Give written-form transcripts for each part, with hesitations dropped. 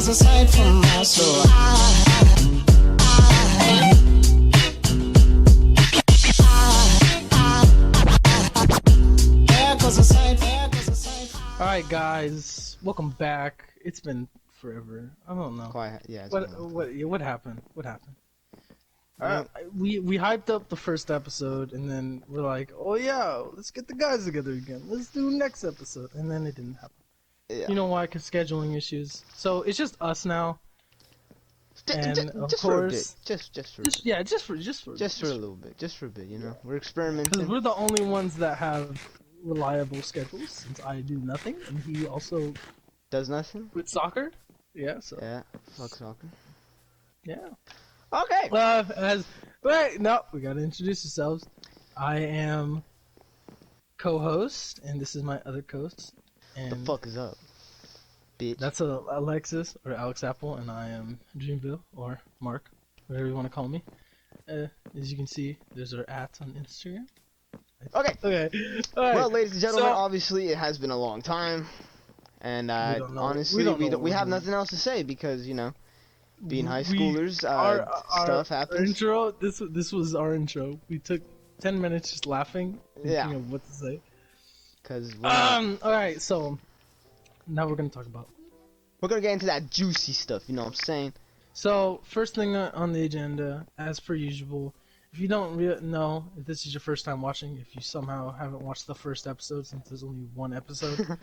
'cause aside from us, so Alright guys, welcome back. It's been forever. I don't know. Yeah. What happened? What happened? We hyped up the first episode and then we're like, oh yeah, let's get the guys together again. Let's do next episode, and then it didn't happen. Yeah. You know why? Cause scheduling issues. So it's just us now. And of just course, for a bit. Just for a little bit. Just for a bit. You know, we're experimenting. Because we're the only ones that have reliable schedules, since I do nothing and he also does nothing with soccer. Yeah. So. Yeah. Fuck soccer. Yeah. Okay. We gotta introduce ourselves. I am co-host, and this is my other co-host. And the fuck is up, bitch? That's Alexis, or Alex Apple, and I am Dreamville, or Mark, whatever you want to call me. As you can see, there's our @ on Instagram. Okay. Okay. All right. Well, ladies and gentlemen, obviously it has been a long time, and honestly, we have nothing else to say because, you know, being high schoolers, stuff happens. Our intro. This was our intro. We took 10 minutes just laughing, thinking of what to say. All right. So now we're gonna talk about. We're gonna get into that juicy stuff. You know what I'm saying? So first thing on the agenda, as per usual, if you don't know, if this is your first time watching, if you somehow haven't watched the first episode since there's only one episode,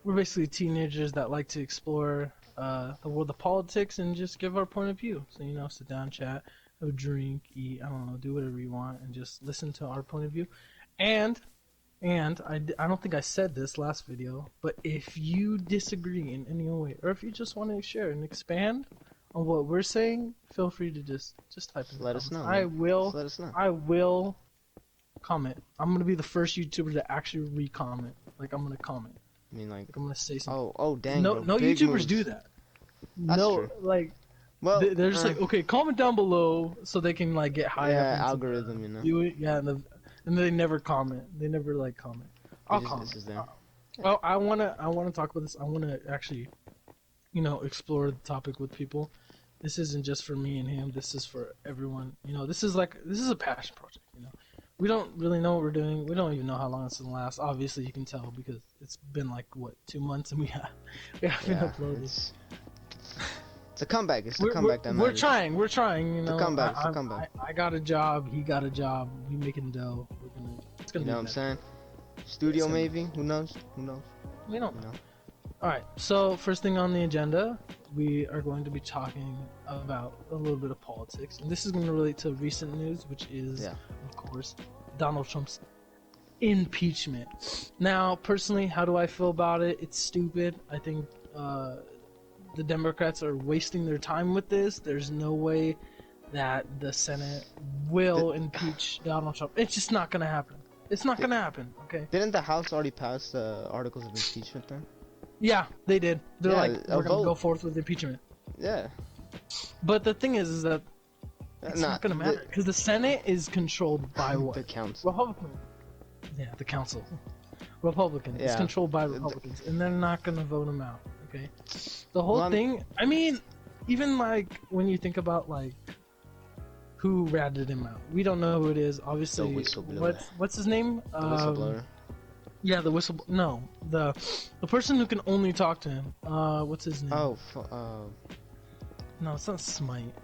we're basically teenagers that like to explore the world of politics and just give our point of view. So, you know, sit down, chat, have a drink, eat, I don't know, do whatever you want, and just listen to our point of view. And I don't think I said this last video, but if you disagree in any way, or if you just want to share and expand on what we're saying, feel free to just type in. Let us know. Let us know. I will comment. I'm gonna be the first YouTuber to actually re-comment. Like, I'm gonna comment. I mean, like, I'm gonna say something. Oh, dang. No YouTubers moves. Do that. That's true. Like, well, they're just like, okay, comment down below so they can like get high up. Yeah, algorithm, you know. Do it, yeah, and they never comment. They never like comment. I'll comment. This is them. Well, I wanna talk about this. I wanna actually, you know, explore the topic with people. This isn't just for me and him. This is for everyone. You know, this is a passion project. You know, we don't really know what we're doing. We don't even know how long it's gonna last. Obviously, you can tell because it's been like 2 months and we haven't uploaded. It's a comeback. It's the comeback that matters. We're trying. You know, it's a comeback. I got a job. He got a job. We making dough. It's gonna. You know what I'm saying? Studio maybe. Who knows? We don't know. All right. So first thing on the agenda, we are going to be talking about a little bit of politics, and this is going to relate to recent news, which is, of course, Donald Trump's impeachment. Now, personally, how do I feel about it? It's stupid. I think the Democrats are wasting their time with this. There's no way that the Senate will impeach Donald Trump. It's just not going to happen. It's not going to happen, okay? Didn't the House already pass the articles of impeachment then? Yeah, they did. They're like, we're going to go forth with impeachment. Yeah. But the thing is that it's not going to matter. Because the Senate is controlled by what? The council. Republicans. Yeah, the council. Republicans. It's controlled by Republicans. And they're not going to vote them out, okay? The whole thing, I mean, even like when you think about like who ratted him out, we don't know who it is. Obviously, the whistleblower. What's his name? The whistleblower. Yeah, the whistleblower. No, the person who can only talk to him. What's his name? Oh, no, it's not Smite.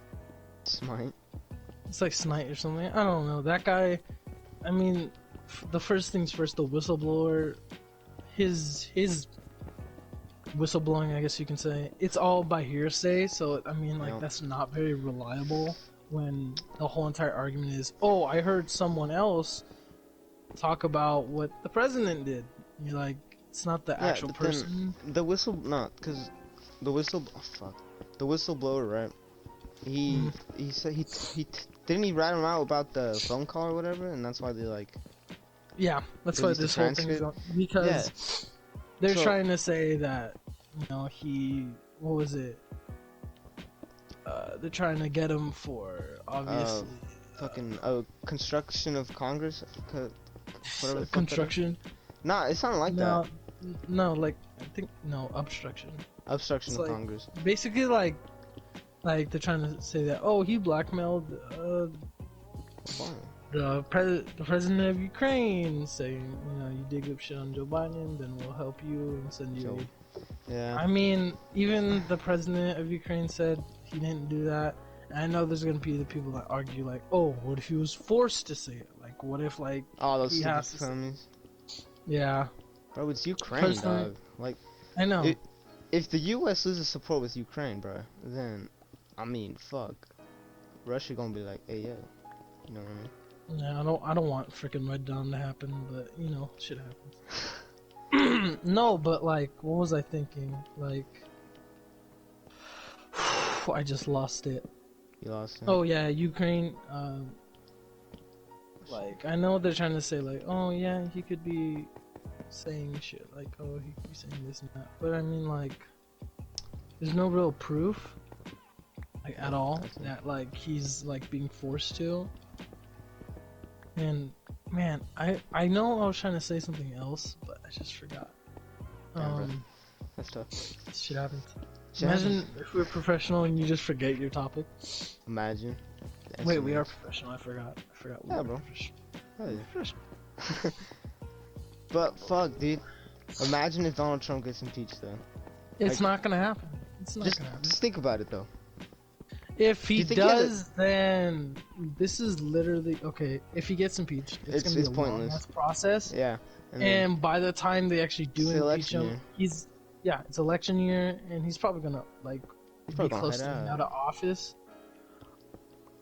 Smite. It's like Snite or something. I don't know. That guy. I mean, the first things first. The whistleblower. His whistleblowing, I guess you can say, it's all by hearsay, so I mean, like, that's not very reliable when the whole entire argument is, oh, I heard someone else talk about what the president did. You're like, it's not the actual person. The whistleblower, right? He said he didn't he rat him out about the phone call or whatever, and that's why they like. Yeah, that's why this whole thing is on, because they're trying to say that, you know, what was it? They're trying to get him for obviously construction of Congress. Whatever. Construction. Nah, it sounded like that. No, like I think no obstruction. Obstruction It's of like, Congress. Basically, like they're trying to say that he blackmailed the president of Ukraine, saying you dig up shit on Joe Biden, then we'll help you and send you aid. Yeah. I mean, even the president of Ukraine said he didn't do that. And I know there's gonna be the people that argue like, oh, what if he was forced to say it? Like, what if like those he has stupid families. Yeah. Bro, it's Ukraine, dog. Like, I know. If the U.S. loses support with Ukraine, bro, then I mean, fuck, Russia gonna be like, hey yo, you know what I mean? Yeah, I don't want freaking Red Dawn to happen, but shit happens. No, but like, what was I thinking? Like, I just lost it. You lost it? Oh yeah, Ukraine. Like, I know they're trying to say like, oh yeah, he could be saying shit like, oh he could be saying this and that, but I mean like, there's no real proof, like at all, that like he's like being forced to. And man, I know I was trying to say something else, but I just forgot. That's tough. Shit happens. Imagine if we're professional and you just forget your topic. Imagine. Wait, we are professional. I forgot. Yeah, bro. Oh, yeah. But fuck, dude. Imagine if Donald Trump gets impeached, though. It's not gonna happen. It's not gonna happen. Just think about it, though. If he does, then this is literally okay. If he gets impeached, it's gonna be a pointless. long process. Yeah. And by the time they actually do impeach him, it's election year, and he's probably gonna be close to getting out of office.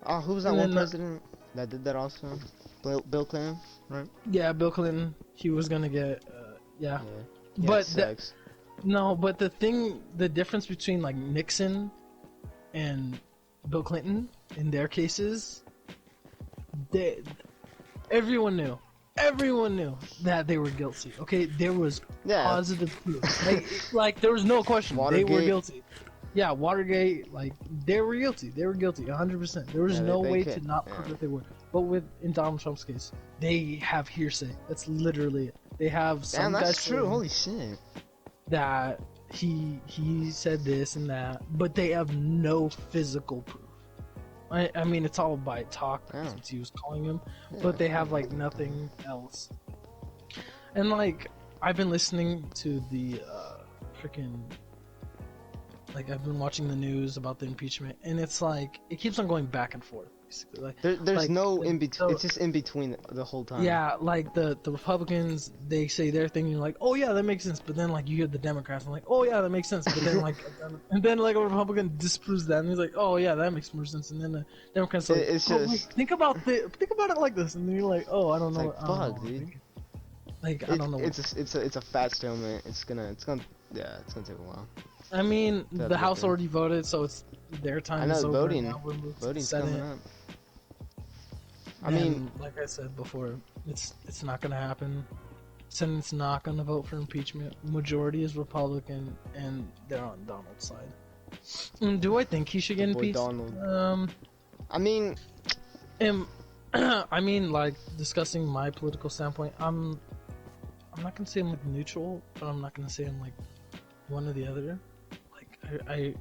Oh, who was that one president that did that also? Bill Clinton, right? Yeah, Bill Clinton. He was gonna get, yeah. But but the difference between like Nixon and Bill Clinton in their cases, everyone knew that they were guilty. Okay, there was positive proof. Like there was no question. Watergate. They were guilty. Yeah, Watergate, like they were guilty. They were guilty 100%. There was no way to not prove that they were. But in Donald Trump's case, they have hearsay. That's literally it. They have some guys. That's true. Holy shit. That he said this and that, but they have no physical proof. I mean, it's all by talk since he was calling him, but they have like nothing else. And like, I've been listening to the freaking. Like, I've been watching the news about the impeachment, and it's like it keeps on going back and forth. Basically, like there's like, no in between. It's just in between the whole time. Yeah, like the Republicans, they say their thing, and you're like, oh yeah, that makes sense. But then like you hear the Democrats, and like, oh yeah, that makes sense. But then like, and then like a Republican disproves that, and he's like, oh yeah, that makes more sense. And then the Democrats are like, it's just wait, think about it like this, and then you're like, oh, I don't know. Like, fuck, dude. Like I don't know. It's a fat stalemate. It's gonna take a while. I mean, the House already voted, so it's their time. I know, is over. voting's coming up. I mean, like I said before, it's not gonna happen. Senate's not gonna vote for impeachment. Majority is Republican, and they're on Donald's side. And do I think he should get impeached? Donald. I mean, I mean, like discussing my political standpoint, I'm not gonna say I'm like neutral, but I'm not gonna say I'm like one or the other. Like I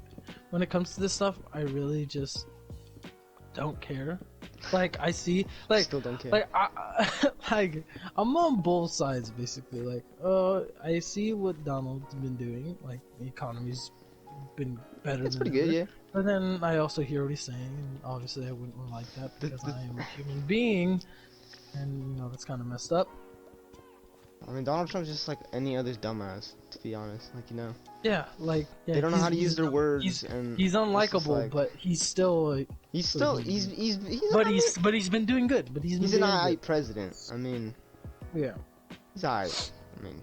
when it comes to this stuff, I really just don't care. Like I see, like still don't care. Like like I'm on both sides basically. Like I see what Donald's been doing. Like the economy's been better. It's than pretty ever. good, yeah. But then I also hear what he's saying, and obviously I wouldn't like that because I am a human being, and that's kind of messed up. I mean, Donald Trump's just like any other dumbass, to be honest. Like Yeah, like they don't know how to use their words, he's like, unlikable, but he's still. He's been doing good. But he's an alright president. I mean. Yeah. He's alright. I mean.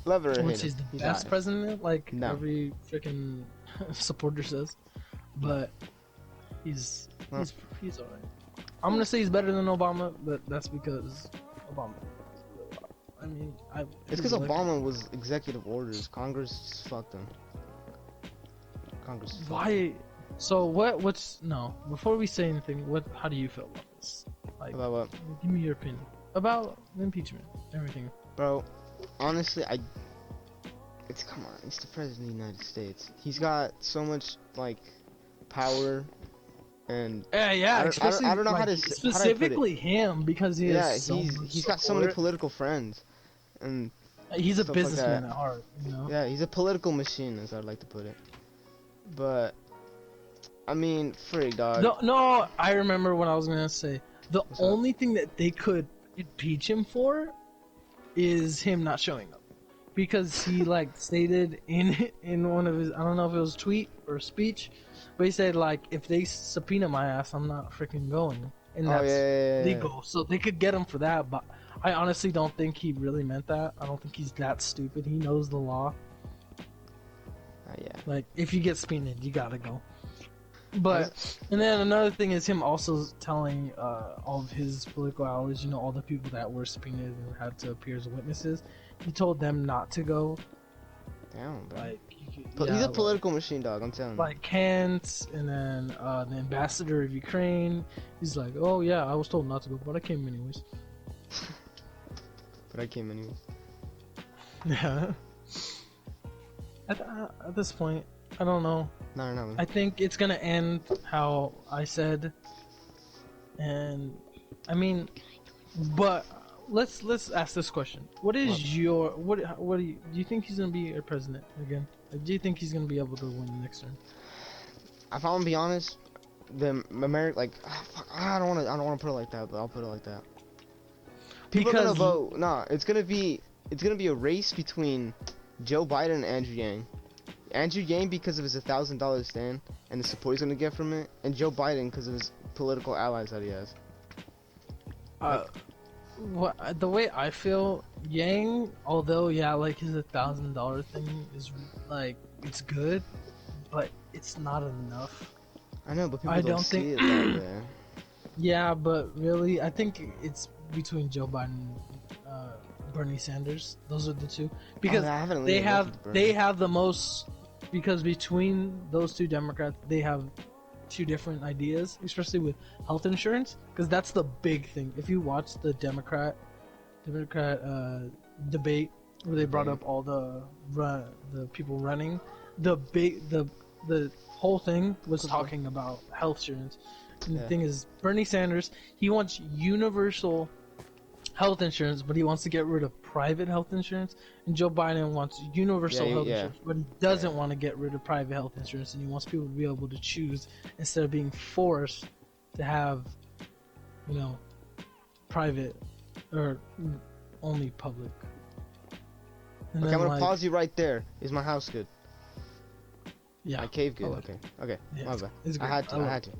Love it or hate him. He's the best president, like every freaking supporter says, but he's alright. I'm gonna say he's better than Obama, but that's because Obama. I mean, it's because Obama was executive orders. Congress just fucked him. Congress. Why? So what's no? Before we say anything, how do you feel about this? Like, about what? Give me your opinion about impeachment, everything. Bro, honestly, come on, he's the president of the United States. He's got so much like power, and yeah, especially I don't know like, how to specifically him because he has he's got so many political friends, and he's a businessman like at heart, you know. Yeah, he's a political machine, as I'd like to put it. But I mean, frig, dog. No, I remember what I was gonna say. The only thing that they could impeach him for is him not showing up, because he like stated in one of his, I don't know if it was a tweet or a speech, but he said like, if they subpoena my ass, I'm not freaking going, and that's legal. So they could get him for that, but I honestly don't think he really meant that. I don't think he's that stupid. He knows the law. Yeah. Like, if you get subpoenaed, you gotta go. But, and then another thing is him also telling all of his political allies, you know, all the people that were subpoenaed and had to appear as witnesses, he told them not to go. Damn, bro. Like, he's a political machine, dog, I'm telling you. Like Kent, and then the ambassador of Ukraine, he's like, oh yeah, I was told not to go, but I came anyways. But I came anyways. Yeah. At this point, I don't know. No. I think it's gonna end how I said, and I mean, but let's ask this question: what is your do you think he's gonna be our president again? Like, do you think he's gonna be able to win the next term? If I'm gonna be honest, the America, like, I don't wanna put it like that, but I'll put it like that. People are gonna vote. Nah, it's gonna be a race between Joe Biden and Andrew Yang. Andrew Yang because of his $1,000 stand and the support he's gonna get from it, and Joe Biden because of his political allies that he has. The way I feel, Yang, although like his $1,000 thing is like, it's good, but it's not enough. I know, but people don't see it that way. Yeah, but really, I think it's between Joe Biden and Bernie Sanders. Those are the two, because they have the most. Because between those two Democrats, they have two different ideas, especially with health insurance, because that's the big thing. If you watch the Democrat debate where they brought up all the people running, the whole thing was talking about health insurance. And the thing is, Bernie Sanders, he wants universal health insurance, but he wants to get rid of private health insurance, and Joe Biden wants universal health insurance, but he doesn't want to get rid of private health insurance, and he wants people to be able to choose instead of being forced to have, you know, private or only public. And okay, I'm gonna pause you right there. Is my house good? Yeah. My cave good? Okay. Yeah, my bad. It's good. I had to.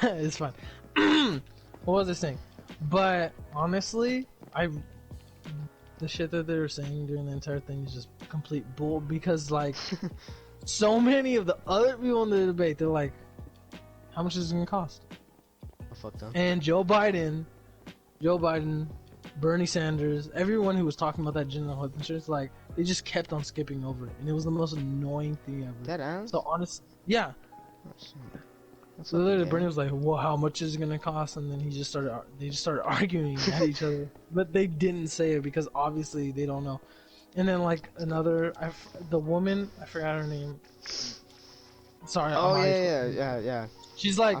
It's fine. What was I saying? But honestly, the shit that they were saying during the entire thing is just complete bull, because like so many of the other people in the debate, they're like, how much is it gonna cost? I fucked up. And Joe Biden, Bernie Sanders, everyone who was talking about that general health insurance, like, they just kept on skipping over it, and it was the most annoying thing ever. That ass? So honest, yeah. So literally, Bernie was like, "Well, how much is it gonna cost?" And then they just started arguing at each other, but they didn't say it because obviously they don't know. And then like the woman, I forgot her name. Sorry. Oh yeah. She's like,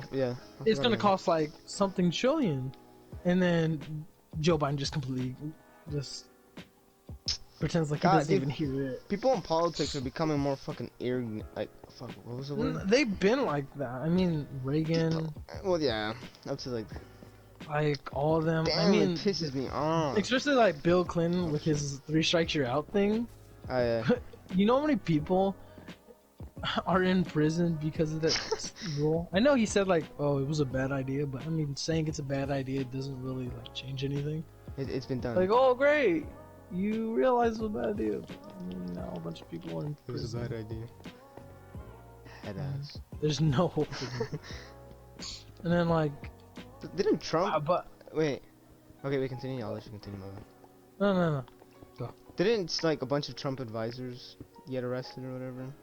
it's gonna cost like something trillion, and then Joe Biden just completely pretends like he doesn't even hear it. People in politics are becoming more fucking arrogant. Like, fuck, what was the word? They've been like that. I mean, Reagan. Well, yeah, up to like all of them. Damn, I mean, it pisses me off. Especially like Bill Clinton with his 3 strikes you're out thing. Oh yeah. You know how many people are in prison because of that rule? I know he said like, oh, it was a bad idea, but I mean, saying it's a bad idea doesn't really like change anything. It's been done. Like, oh great, you realize it was a bad idea. Now a bunch of people are in prison. It was a bad idea. Head ass. There's no hope for them. And then like, didn't Trump? Wait. Okay, we continue. I'll let you continue, my man. No. Go. Didn't like a bunch of Trump advisors get arrested or whatever?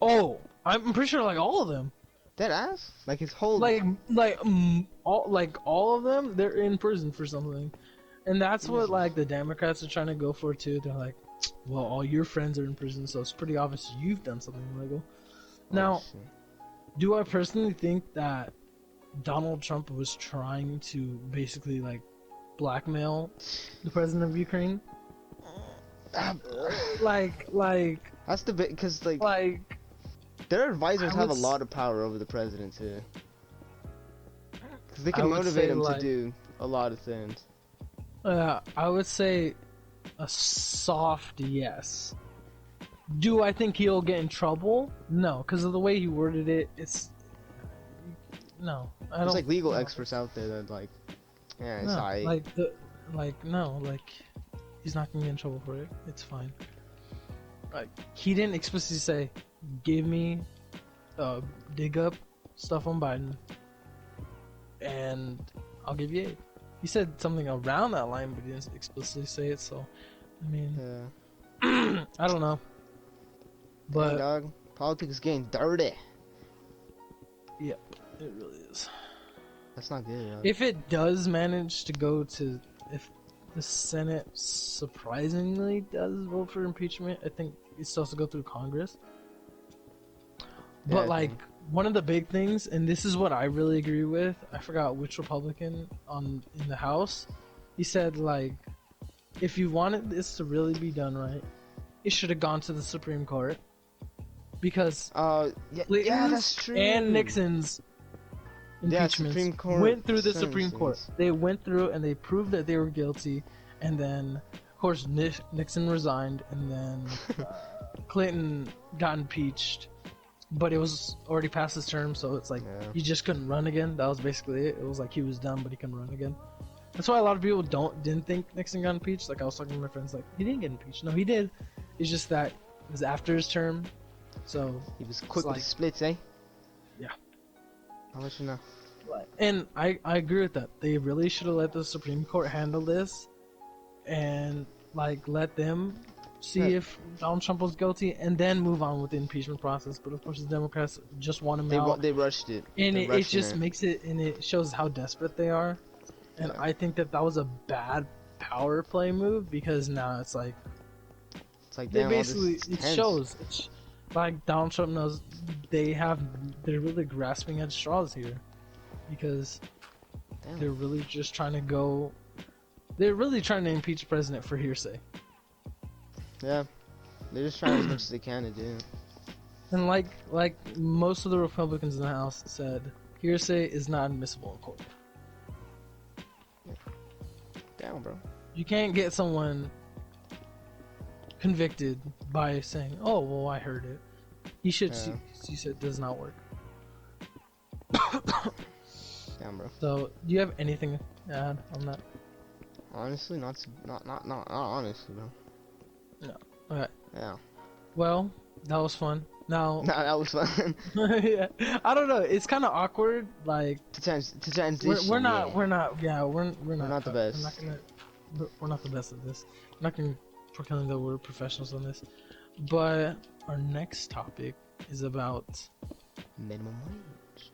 Oh, I'm pretty sure like all of them. Dead ass? Like his whole all of them, they're in prison for something. And that's what like the Democrats are trying to go for too. They're like, well, all your friends are in prison, so it's pretty obvious you've done something illegal. Now, do I personally think that Donald Trump was trying to basically like blackmail the president of Ukraine? Like that's the bit, because like their advisors I have a would lot of power over the president too, because they I can would motivate say, him to like, do a lot of things. I would say a soft yes. Do I think he'll get in trouble? No, because of the way he worded it. It's no. I don't. There's like legal no. experts out there that like, yeah, it's No, aight. he's not gonna get in trouble for it. It's fine. Like he didn't explicitly say, "Give me, dig up stuff on Biden, and I'll give you aid." He said something around that line, but he didn't explicitly say it. So, I mean, Yeah. I don't know. But Dang, dog, politics is getting dirty. yeah, it really is. That's not good. Dog. If it does manage to go to, if the Senate surprisingly does vote for impeachment, I think it still has to go through Congress. But Yeah, like one of the big things, and this is what I really agree with, I forgot which Republican in the House, he said like, if you wanted this to really be done right, it should have gone to the Supreme Court. Because yeah, that's true. and Nixon's impeachments Supreme Court went through the Supreme Court. sentences. They went through and they proved that they were guilty, and then of course Nixon resigned, and then Clinton got impeached, but it was already past his term, so it's like he just couldn't run again. That was basically it. It was like he was done, but he couldn't run again. That's why a lot of people didn't think Nixon got impeached. Like I was talking to my friends, like he didn't get impeached. No, he did. It's just that it was after his term, so He was quick with like, the splits, eh? Yeah. I'll let you know. And I agree with that. They really should have let the Supreme Court handle this, and like let them see if Donald Trump was guilty, and then move on with the impeachment process. But of course, the Democrats just want him out. They rushed it, and it just makes it, and it shows how desperate they are. And I think that was a bad power play move, because now it's like damn, basically it shows. It's like Donald Trump knows they're really grasping at straws here, because they're really just trying to go. They're really trying to impeach the president for hearsay. Yeah, they're just trying as much as they can to do. And like most of the Republicans in the House said, hearsay is not admissible in court. Damn, bro. You can't get someone convicted by saying, "Oh, well, I heard it." He said it does not work. Damn, bro. So, do you have anything to add on that? Honestly, not honestly, bro. No. Okay. Yeah. Well, that was fun. Now, Nah, that was fun. yeah, I don't know. It's kind of awkward, like to transition. we're not the best. We're not the best at this. I'm not gonna pretend that we're professionals on this. But our next topic is about Minimum wage.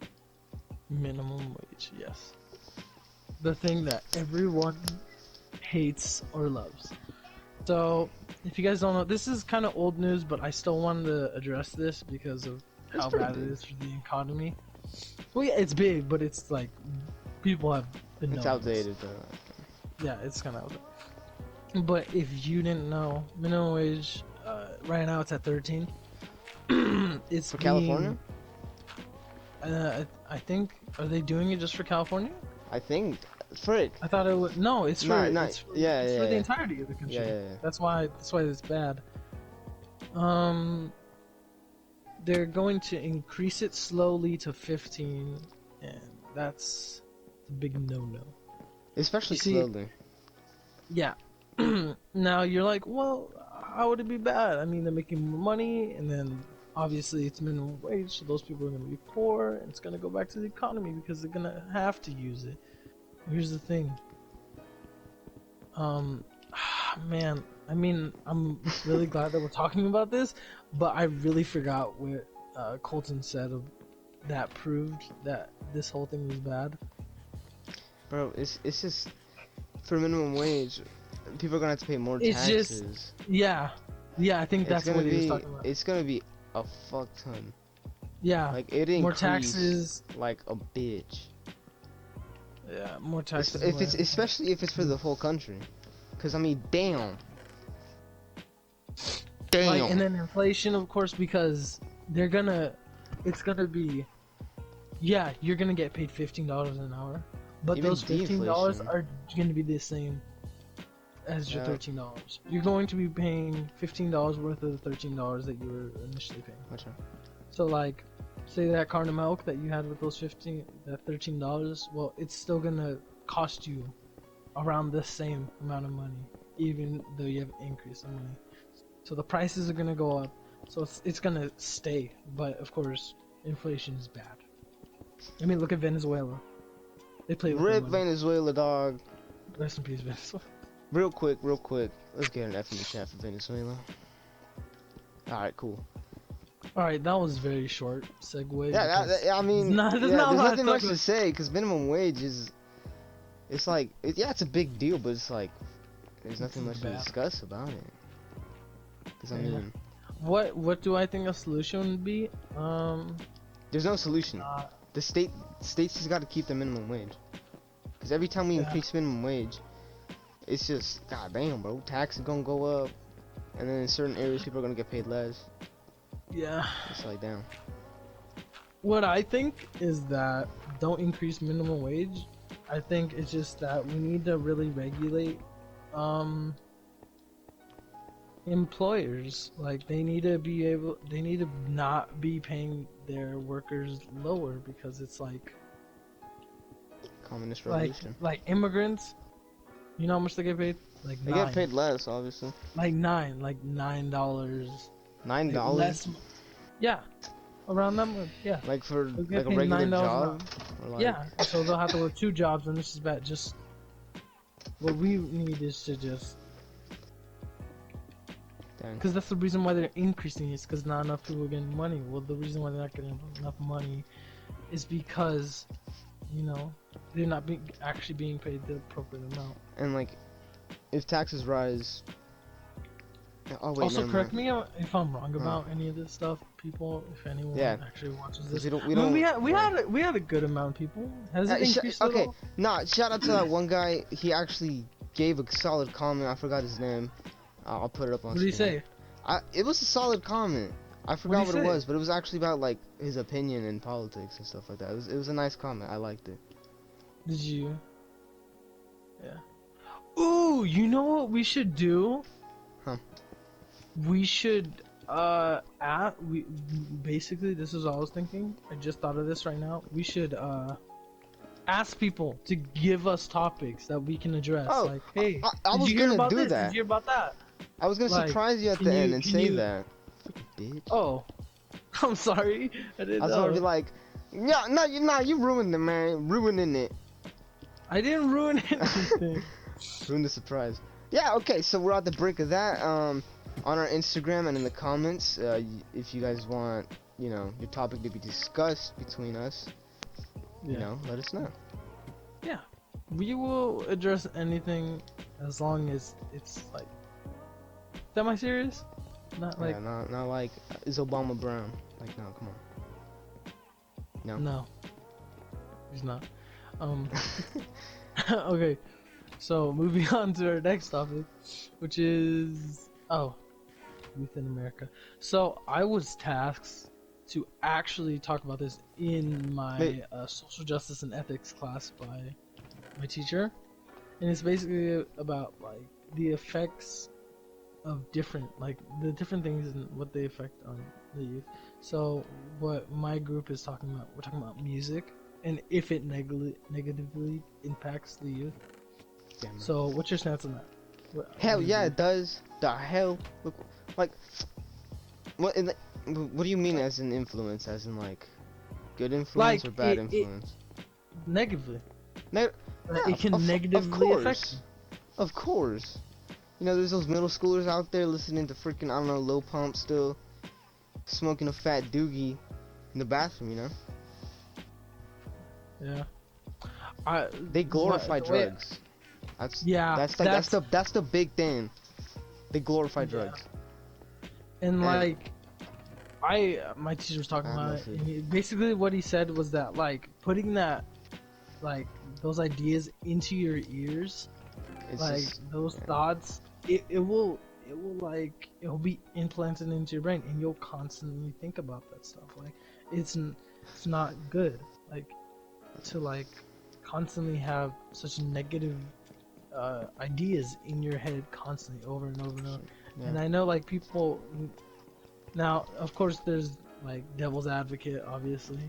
minimum wage. Yes, the thing that everyone hates or loves. So, if you guys don't know, this is kind of old news, but I still wanted to address this because of how bad it is for the economy. Well, yeah, it's big, but it's like people have been. It's outdated, though. Yeah, it's kind of outdated. But if you didn't know, minimum wage right now it's at 13. It's For California? I think, are they doing it just for California? I think for it. I thought it would. No, it's for it's for the entirety of the country. Yeah. That's why it's bad. They're going to increase it slowly to 15, and that's a big no-no. Especially slowly. Yeah. Now you're like, well, how would it be bad? I mean, they're making more money, and then obviously it's minimum wage, so those people are going to be poor, and it's going to go back to the economy because they're going to have to use it. Here's the thing. Man, I mean, I'm really glad that we're talking about this, but I really forgot what Colton said that proved that this whole thing was bad. Bro, it's just for minimum wage, people are gonna have to pay more It's taxes. just, yeah, I think that's what he was talking about. It's gonna be a fuck ton. Yeah, Like it more increased taxes. like a bitch. Yeah, more taxes. If it's especially if it's for the whole country, cause I mean, damn. Like, and then inflation, of course, because it's gonna be, yeah, you're gonna get paid $15 an hour, but Even those $15 deflation. are gonna be the same as your $13. You're going to be paying $15 worth of the $13 that you were initially paying. What's that? So like, say that carton of milk that you had with those $13, well, it's still gonna cost you around the same amount of money, even though you have an increase in money. So the prices are gonna go up. So it's gonna stay, but of course, inflation is bad. I mean, look at Venezuela. They play with Rip their money. Venezuela, dog. Rest in peace, Venezuela. Real quick. Let's get an F in the chat for Venezuela. Alright, cool. All right, that was very short segue. Yeah, I mean, there's there's not nothing much to to say because minimum wage it's like, it's a big deal, but it's like, there's nothing much to bad. discuss about it. Because I Yeah. mean, What do I think a solution would be? there's no solution. The states just got to keep the minimum wage. Because every time we increase minimum wage, it's just, god damn, bro, taxes gonna go up, and then in certain areas people are gonna get paid less. Yeah. It's like, damn. What I think is that don't increase minimum wage. I think it's just that we need to really regulate employers. Like they need to not be paying their workers lower, because it's like Communist revolution. like immigrants. You know how much they get paid? Like They get paid less, obviously. like $9. $9? Less. Yeah. Around that much. Yeah. Like for They'll like get a paid regular $9 job? Or like, Yeah, so they'll have to work 2 jobs, and this is bad. Just what we need is to just, dang. because that's the reason why they're increasing it, because not enough people are getting money. Well, the reason why they're not getting enough money is because, you know, they're not actually being paid the appropriate amount. And like, if taxes rise. Oh wait, Also, never correct mind. me if I'm wrong about any of this stuff, people. If anyone actually watches this, We don't. we had a good amount of people. Has it increased at all? Nah, shout out to that one guy. He actually gave a solid comment. I forgot his name. I'll put it up on. What did he say? It was a solid comment. I forgot what it say? was, but it was actually about like his opinion in politics and stuff like that. It was a nice comment. I liked it. Did you? Yeah. Ooh, you know what we should do? Huh. We should basically, this is what I was thinking. I just thought of this right now. We should ask people to give us topics that we can address. Oh, like, hey, I was did you hear gonna about do this? that. Did you hear about that? I was gonna Like, surprise you at can the you- end and can say you- that. Fucking bitch. Oh, I'm sorry. I didn't I was know. gonna be like, yeah, no, you ruined it, man. Ruining it. I didn't ruin anything. Ruined the surprise. Yeah, okay, so we're at the break of that. On our Instagram and in the comments, if you guys want, you know, your topic to be discussed between us, you know, let us know. Yeah, we will address anything as long as it's like semi-serious, not like Yeah, not like, is Obama brown? Like, no, come on. no, he's not. Okay, so moving on to our next topic, which is youth in America. So I was tasked to actually talk about this in my social justice and ethics class by my teacher, and it's basically about like the effects of different things and what they affect on the youth. So what my group is talking about, we're talking about music and if it negatively impacts the youth. Damn, So what's your stance on that? hell yeah, it does. The hell? Look, like, what do you mean as an influence? As in like, good influence Like, or bad influence? Negatively. Yeah, It can negatively affect you. Of course. You know, there's those middle schoolers out there listening to freaking, I don't know, Lil Pump still, smoking a fat doogie in the bathroom, you know? Yeah. They glorify the way- drugs. That's Yeah, that's the big thing. They glorify drugs. And like, my teacher was talking about it, and basically what he said was that like putting that, like those ideas into your ears, It's like just, those thoughts, it'll be implanted into your brain, and you'll constantly think about that stuff. Like it's not good, like to like constantly have such negative ideas in your head constantly over and over and over. Yeah. And I know like people now, of course, there's like devil's advocate, obviously.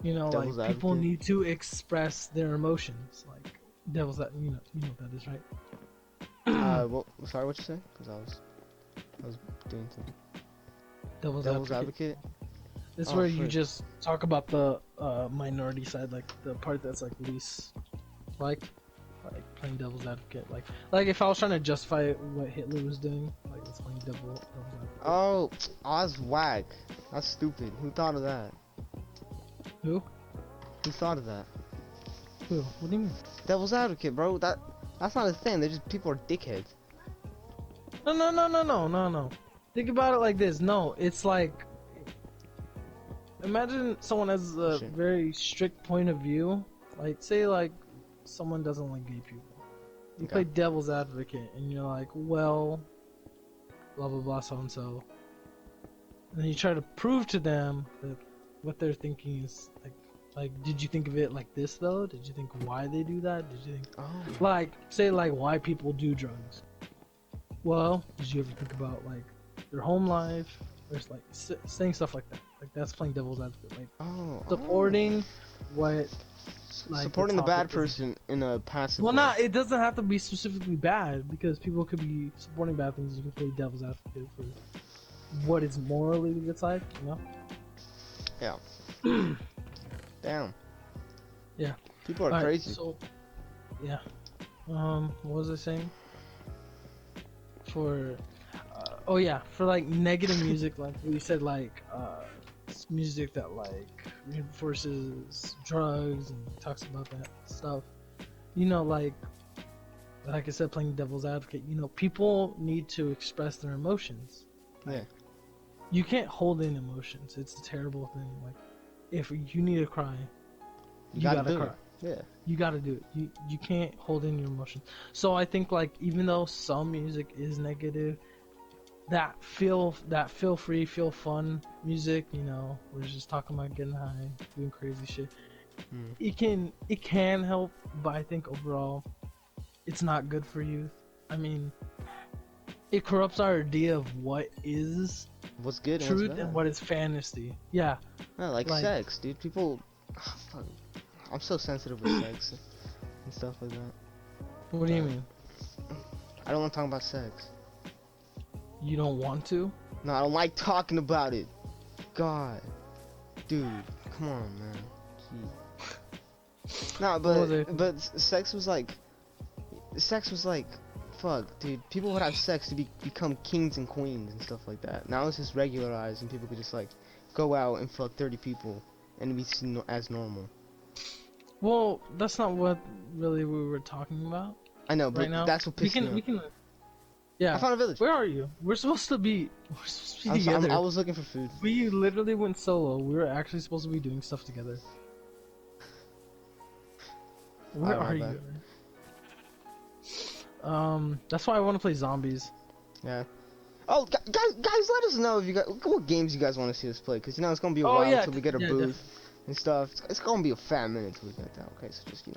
You know, Devil's like people advocate? need to express their emotions. Like devil's that you know what that is, right? Well, sorry, what you say? Because I was doing something. Devil's advocate. Advocate? It's Oh, where you frick. just talk about the minority side, like the part that's like least liked, like playing devil's advocate. Like if I was trying to justify what Hitler was doing, like it's playing devil's advocate. Oh, that's whack. That's stupid. Who thought of that? Who? Who thought of that? Who? What do you mean? Devil's advocate, bro. That's not a thing. They're just people are dickheads. No. Think about it like this. No, it's like imagine someone has a very strict point of view. Like say like someone doesn't like gay people. You play devil's advocate and you're like, well, blah blah blah so and so. And then you try to prove to them that what they're thinking is like did you think of it like this though? Did you think why they do that? Did you think like say like why people do drugs? Well, did you ever think about like their home life? Or it's like saying stuff like that. Like that's playing devil's advocate. Like supporting what like supporting the bad person in a passive well, way. not it doesn't have to be specifically bad because people could be supporting bad things. You can play devil's advocate for what is morally the good side, you know? Yeah. Damn. Yeah. People are crazy. So, yeah. What was I saying? For for like negative music, like we said, like it's music that like reinforces drugs and talks about that stuff. You know, like I said, playing devil's advocate. You know, people need to express their emotions. Yeah. You can't hold in emotions. It's a terrible thing. Like, if you need to cry, you gotta cry. Yeah. You gotta do it. You can't hold in your emotions. So I think like even though some music is negative, that feel free, feel fun music, you know, we're just talking about getting high, doing crazy shit. It can help, but I think overall, it's not good for youth. I mean, it corrupts our idea of what is what's good truth and what's bad. and what is fantasy. Yeah. No, like sex, dude. People, fuck. I'm so sensitive with sex and stuff like that. What do you mean? I don't want to talk about sex. You don't want to? No, I don't like talking about it. God, dude, come on, man. Gee. No, but sex was like, fuck, dude. People would have sex to become kings and queens and stuff like that. Now it's just regularized, and people could just like go out and fuck 30 people and be seen as normal. Well, that's not what really we were talking about. I know, but that's what pissed me off. We can. Yeah. I found a village. Where are you? We're supposed to be together. I was looking for food. We literally went solo. We were actually supposed to be doing stuff together. Where are you? That's why I want to play zombies. Yeah. Oh, guys, let us know if you got what games you guys want to see us play, because you know it's gonna be a while until we get a booth and stuff. It's gonna be a fat minute until we get that. Okay, so just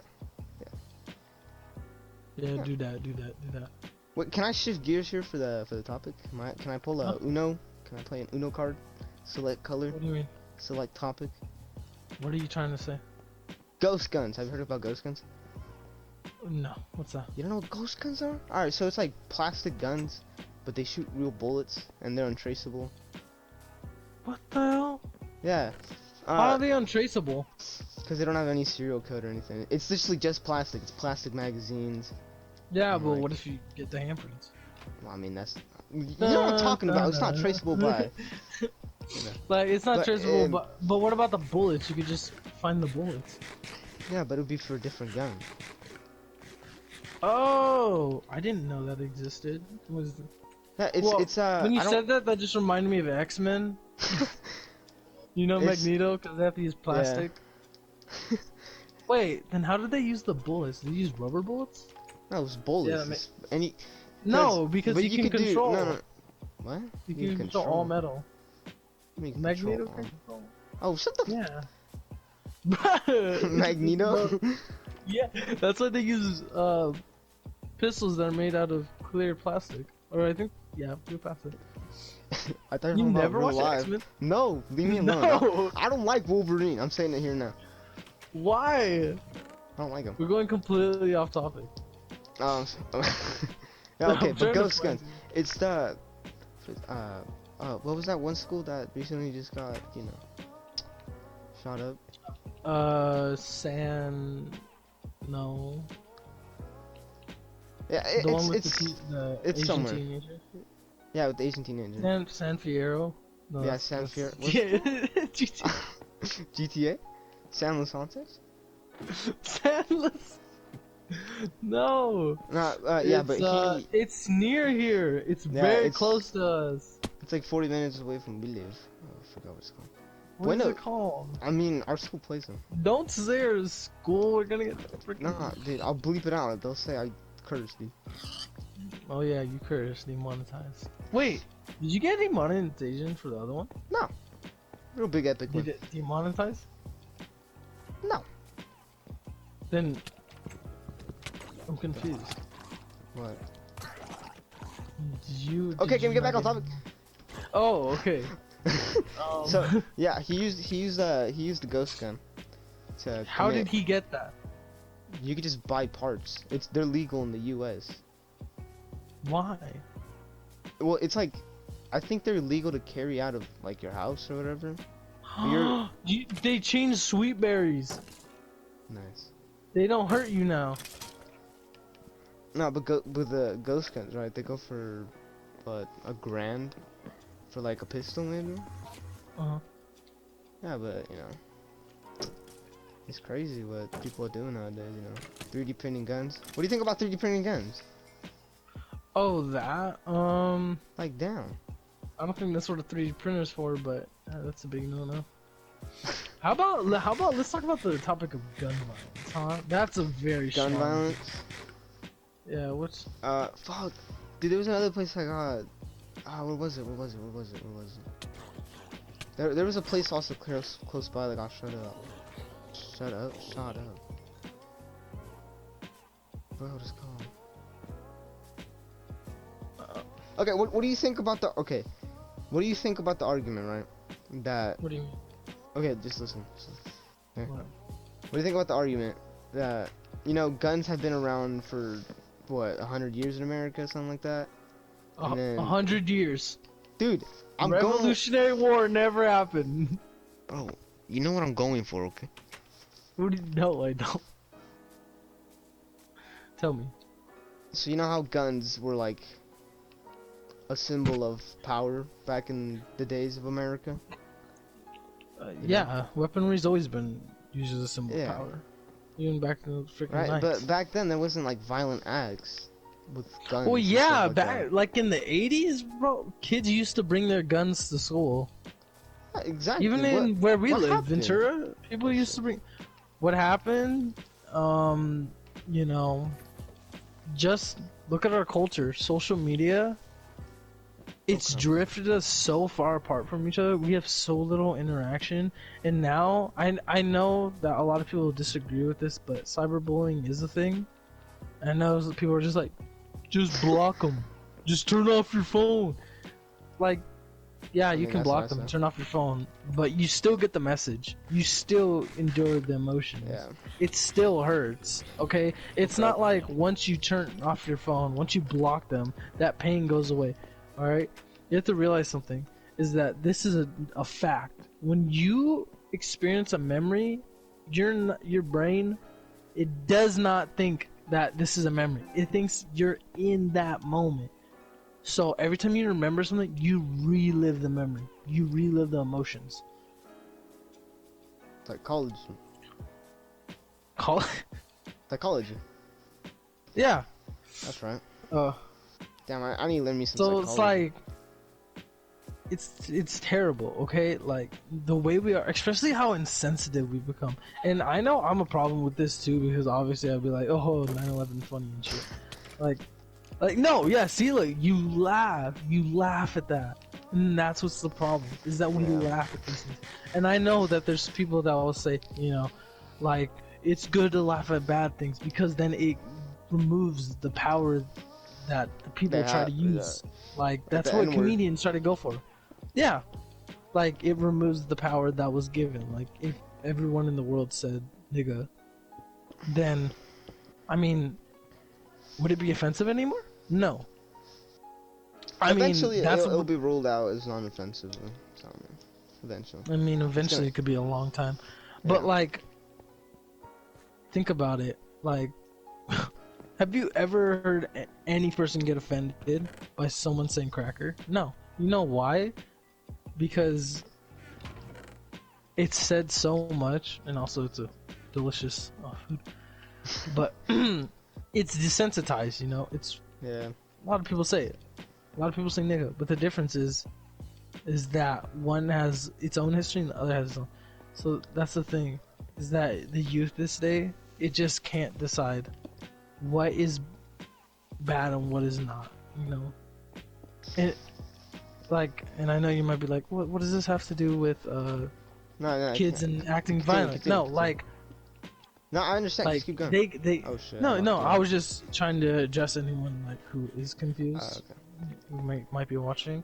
Yeah, do that. Wait, can I shift gears here for the topic? Can I pull a Uno? Can I play an Uno card? Select color. What do you mean? Select topic. What are you trying to say? Ghost guns. Have you heard about ghost guns? No. What's that? You don't know what ghost guns are? Alright, so it's like plastic guns, but they shoot real bullets and they're untraceable. What the hell? Yeah. How are they untraceable? Because they don't have any serial code or anything. It's literally just plastic. It's plastic magazines. Yeah, but what if you get the handprints? Well, I mean, that's... You know what I'm talking about. It's not traceable by... Like, it's not traceable, but what about the bullets? You could just find the bullets. Yeah, but it would be for a different gun. Oh, I didn't know that existed. Was Yeah, well, it's when you I don't. said that, that just reminded me of X-Men. You know It's Magneto, because they have to use plastic. Wait, then how did they use the bullets? Did they use rubber bullets? No, it's bullets. Yeah, It's any. no, because But you you can could do control. no. What? You can control all metal. You can Magneto control can all- control. Oh, shut the. Yeah. Magneto. Yeah, that's why they use pistols that are made out of clear plastic. Or I think, yeah, clear plastic. I thought You you were never about real watched life. X-Men? No, leave me alone. No. I don't like Wolverine. I'm saying it here now. Why? I don't like him. We're going completely off topic. Yeah, okay, I'm but trying to Ghost find Guns. It's the what was that one school that recently just got, you know, shot up? No. Yeah, The one with it's the it's Asian somewhere. teenager. Yeah, with the Asian teenager. San Fierro. No, Yeah, that's- San that's- Fierro. Yeah, GTA. GTA? San Los Santos? Sandless. No. Yeah, but it's near here. It's Yeah, very it's- close to us. it's like 40 minutes away from we live. Oh, I forgot what it's called. What is no. it called? I mean, our school plays them. Don't say our school. We're gonna get freaking. Nah, dude, I'll bleep it out. They'll say I cursed, dude. Oh yeah, you cursed, demonetized. Wait, did you get demonetization for the other one? No. Real big epic Did one. it demonetize? No. Then I'm confused. What? Did you? Okay, did can we you get back on not topic? Oh, okay. So yeah, he used the ghost gun. To how commit. did he get that? You could just buy parts. They're legal in the U.S. Why? Well, it's like, I think they're legal to carry out of like your house or whatever. You're- They changed sweet berries. Nice. They don't hurt you now. No, but with the ghost guns, right? They go for what, $1,000 for like a pistol, maybe. Uh-huh. Yeah, but you know, it's crazy what people are doing nowadays. You know, 3D printing guns. What do you think about 3D printing guns? Oh, that? Like, damn. I don't think that's what a 3D printer's for, but that's a big no-no. How about let's talk about the topic of gun violence, huh? That's a very Gun strong- violence. Yeah, what's Fuck. Dude, there was another place I got. Where was it? There was a place also close by that got shut up. Shut up. What was it called? Okay, what do you think about the what do you think about the argument, right? That what do you mean? okay, just listen. Okay. What? What do you think about the argument that, you know, guns have been around for what, 100 years in America, something like that? And then- 100 years. Dude, I'm going. Revolutionary War never happened. Bro, you know what I'm going for, okay? What do you know? I don't. Tell me. So you know how guns were like a symbol of power back in the days of America? Yeah, weaponry's always been used as a symbol Yeah. of power. Even back in the freaking Right, nights. but back then there wasn't like violent acts with guns. Well, and yeah, stuff like back that. like in the 80s, bro, kids used to bring their guns to school. Yeah, exactly. Even in where we what live, happened? Ventura, people used to bring. What happened? You know, just look at our culture. Social media. It's Okay. drifted us so far apart from each other. We have so little interaction, and now I know that a lot of people disagree with this, but cyberbullying is a thing. I know people are just like, just block them, just turn off your phone. Like, yeah, you mean, can that's what block I them, said. turn off your phone, but you still get the message. You still endure the emotions. Yeah. It still hurts. Okay, it's Okay. not like once you turn off your phone, once you block them, that pain goes away. All right, you have to realize something is that this is a fact. When you experience a memory, your brain, it does not think that this is a memory. It thinks you're in that moment. So every time you remember something, you relive the memory. You relive the emotions. Psychology. Call Psychology. Yeah, That's right. Uh, Damn, I need to learn me some so psychology. it's like, it's terrible, okay? Like, the way we are, especially how insensitive we become. And I know I'm a problem with this too, because obviously I'd be like, oh, 9/11 funny and shit. Like, no, yeah, see, like, you laugh at that. And that's what's the problem, is that we laugh at these things. And I know that there's people that will say, you know, like, it's good to laugh at bad things, because then it removes the power that the people try to use. Like, that's what comedians try to go for. Yeah. Like, it removes the power that was given. Like, if everyone in the world said nigga, then, I mean, would it be offensive anymore? No. Eventually, it'll be ruled out as non-offensive. So, eventually. I mean, eventually it could be a long time. But, like, think about it. Like, have you ever heard any person get offended by someone saying cracker? No. You know why? Because it's said so much, and also it's a delicious food. But it's desensitized, you know? It's a lot of people say it. A lot of people say nigga, but the difference is that one has its own history and the other has its own. So that's the thing, is that the youth this day, it just can't decide what is bad and what is not, you know? And like, and I know you might be like, what does this have to do with kids and acting violent? No, like, no, I understand. Like, just keep going. They oh shit. No, I was just trying to address anyone like who is confused, who might be watching.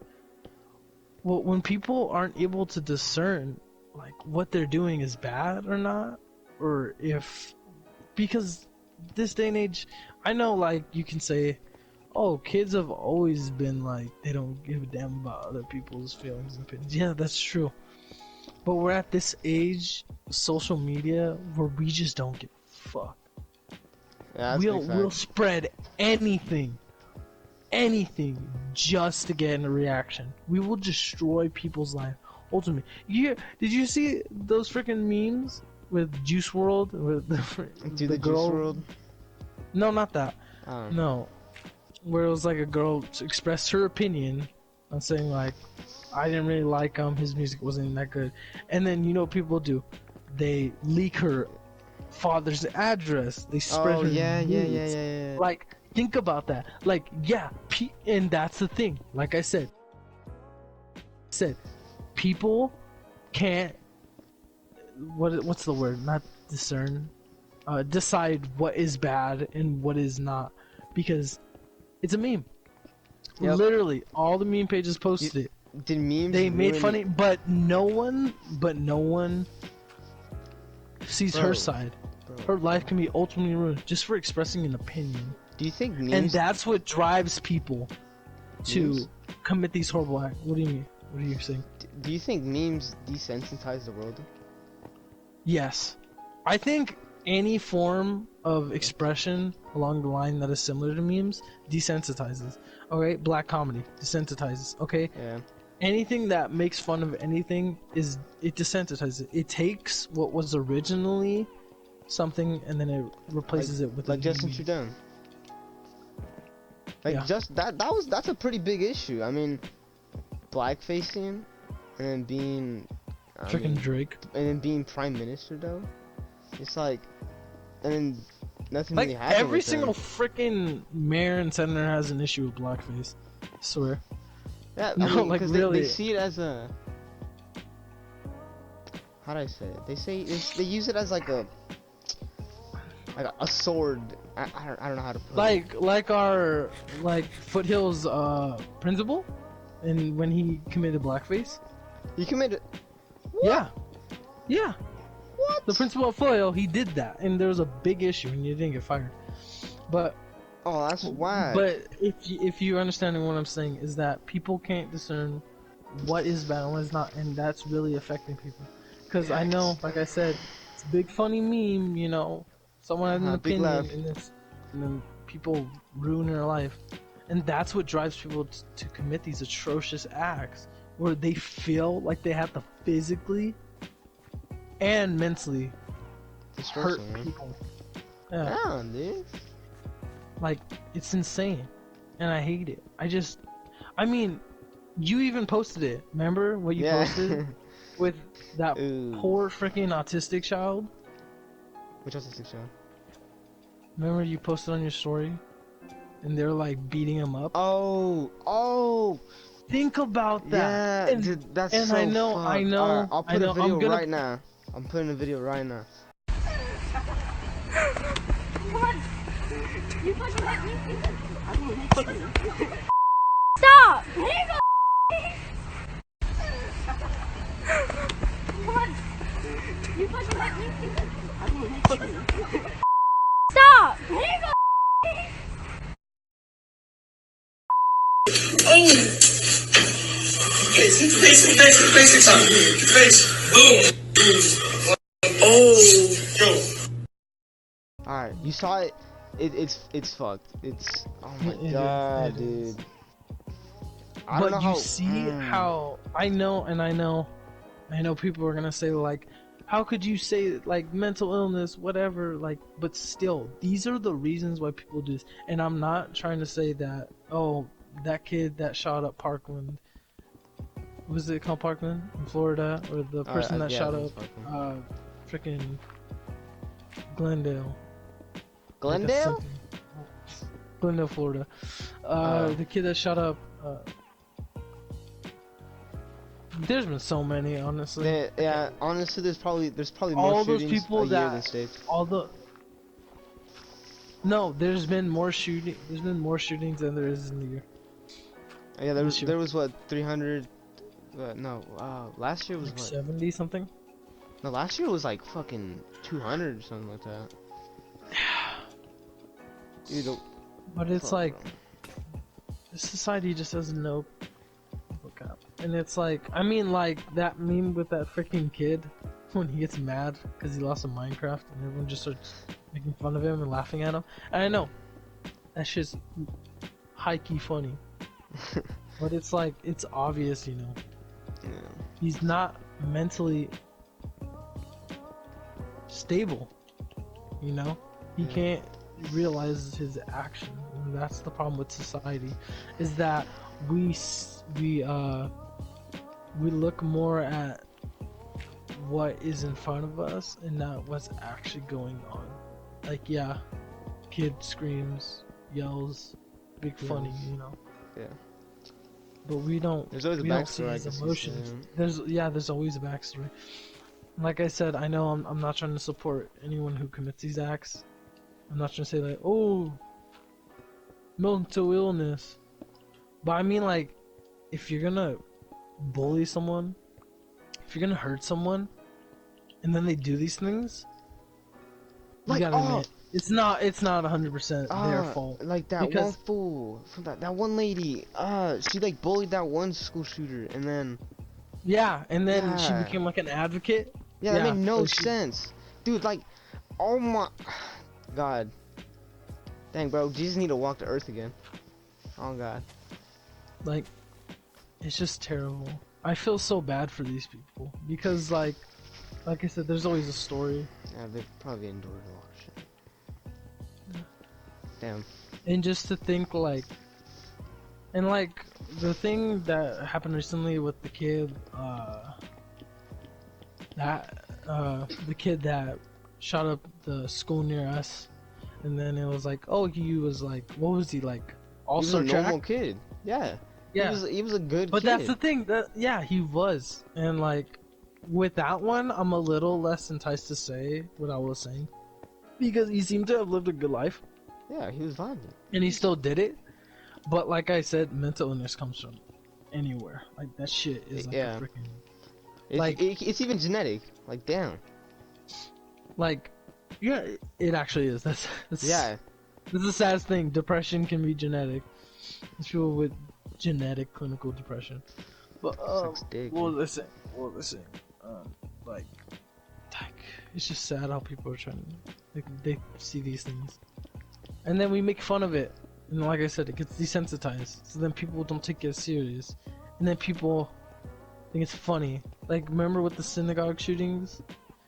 Well, when people aren't able to discern like what they're doing is bad or not, or if, because this day and age, I know, like, you can say, oh, kids have always been like, they don't give a damn about other people's feelings and opinions. Yeah, that's true. But we're at this age, social media, where we just don't give a fuck. Yeah, we'll spread anything just to get a reaction. We will destroy people's life. Ultimately, did you see those freaking memes with Juice WRLD, with the girl? Juice WRLD? No, not that. No, where it was like a girl expressed her opinion on saying like, I didn't really like him, his music wasn't that good, and then you know what people do? They leak her father's address. They spread her nudes. Yeah. Like, think about that. Like, yeah, and that's the thing. Like I said, people can't. What's the word? Not discern. Decide what is bad and what is not, because it's a meme. Yep. Literally, all the meme pages posted it. Did memes? They made funny, but no one sees her side. Her life can be ultimately ruined just for expressing an opinion. Do you think memes? And that's what drives people to commit these horrible acts. What do you mean? What are you saying? Do you think memes desensitize the world? Yes, I think any form of expression along the line that is similar to memes desensitizes. Okay, black comedy desensitizes. Okay, yeah. Anything that makes fun of anything it desensitizes. It takes what was originally something and then it replaces it with like Justin Trudeau. Like just that's a pretty big issue. I mean, blackfacing and then being Drake and then being prime minister though. It's like, and then nothing like really happened. Every single freaking mayor and senator has an issue with blackface. I swear. Yeah, no, I mean, like really, they see it as a. How do I say it? They use it as like a sword. I don't know how to put it. Like our Foothills principal, and when he committed blackface. He committed. What? Yeah. What? The principal at Foothill, he did that, and there was a big issue, and you didn't get fired. But. Oh, that's whack. But if you're understanding what I'm saying, is that people can't discern what is bad and what is not, and that's really affecting people. Because I know, like I said, it's a big funny meme, you know, someone has an opinion in this, and then people ruin their life, and that's what drives people to commit these atrocious acts, where they feel like they have to physically and mentally hurt people. Yeah, dude. Like, It's insane, and I hate it. I mean, you even posted it. Remember what you posted with that poor freaking autistic child? Which autistic child? Remember you posted on your story, and they're like beating him up. Oh. Think about that. Yeah, and, dude, that's and so I know. Alright, I'll put a video right now. I'm putting a video right now. What? You fucking hit me. I'm gonna hit you. Stop! What? You fucking hit me. I'm gonna hit you. Stop! Face time. Face. Boom. Oh. Alright, you saw it. It's fucked. It's oh my god, dude. I don't know how. But you see how I know people are gonna say like, how could you say like mental illness, whatever, like, but still, these are the reasons why people do this. And I'm not trying to say that, oh, that kid that shot up Parkland, was it called Parkland in Florida, or the person that shot up freaking Glendale, Glendale, Florida, the kid that shot up. There's been so many, honestly. Honestly, there's probably all more those shootings people a year that than States. There's been more shooting. There's been more shootings than there is in the year. Yeah, there was what 300. Last year was like what 70 something. No, last year was like fucking 200 or something like that. Dude, but it's like this society just doesn't know. Look up, and it's like like that meme with that freaking kid when he gets mad because he lost a Minecraft and everyone just starts making fun of him and laughing at him. And I know that shit's high-key funny, but it's like it's obvious, you know. Yeah. He's not mentally stable, you know. He can't realize his action, and that's the problem with society, is that we look more at what is in front of us and not what's actually going on. Like, yeah, kid screams, yells, big funny, you know. Yeah. But we don't. There's always a backstory. See his emotions. There's always a backstory. Like I said, I know I'm not trying to support anyone who commits these acts. I'm not trying to say like, oh, mental illness. But I mean, like, if you're gonna bully someone, if you're gonna hurt someone, and then they do these things, you gotta admit, it's not 100% their fault. Like that one fool from that one lady. She like bullied that one school shooter, and then she became like an advocate. Yeah, that made no sense, dude. Like, oh my god, dang, bro, Jesus need to walk to Earth again. Oh god, like, it's just terrible. I feel so bad for these people because, like I said, there's always a story. Yeah, they probably endured a lot of shit. Damn. And just to think, like, and like the thing that happened recently with the kid, the kid that shot up the school near us, and then it was like, oh, he was like, what was he like? Also, he was a normal kid. Yeah. Yeah. He was a good but kid. That's the thing. He was, and like with that one, I'm a little less enticed to say what I was saying because he seemed to have lived a good life. Yeah, he was vibing. And he still did it. But like I said, mental illness comes from anywhere. Like, that shit is like a freaking... It's even genetic. Like, damn. Like, yeah, it actually is. That's yeah. This is the saddest thing. Depression can be genetic. It's people with genetic clinical depression. But, what was I saying? Like, it's just sad how people are trying to... They see these things. And then we make fun of it. And like I said, it gets desensitized. So then people don't take it serious. And then people think it's funny. Like, remember with the synagogue shootings?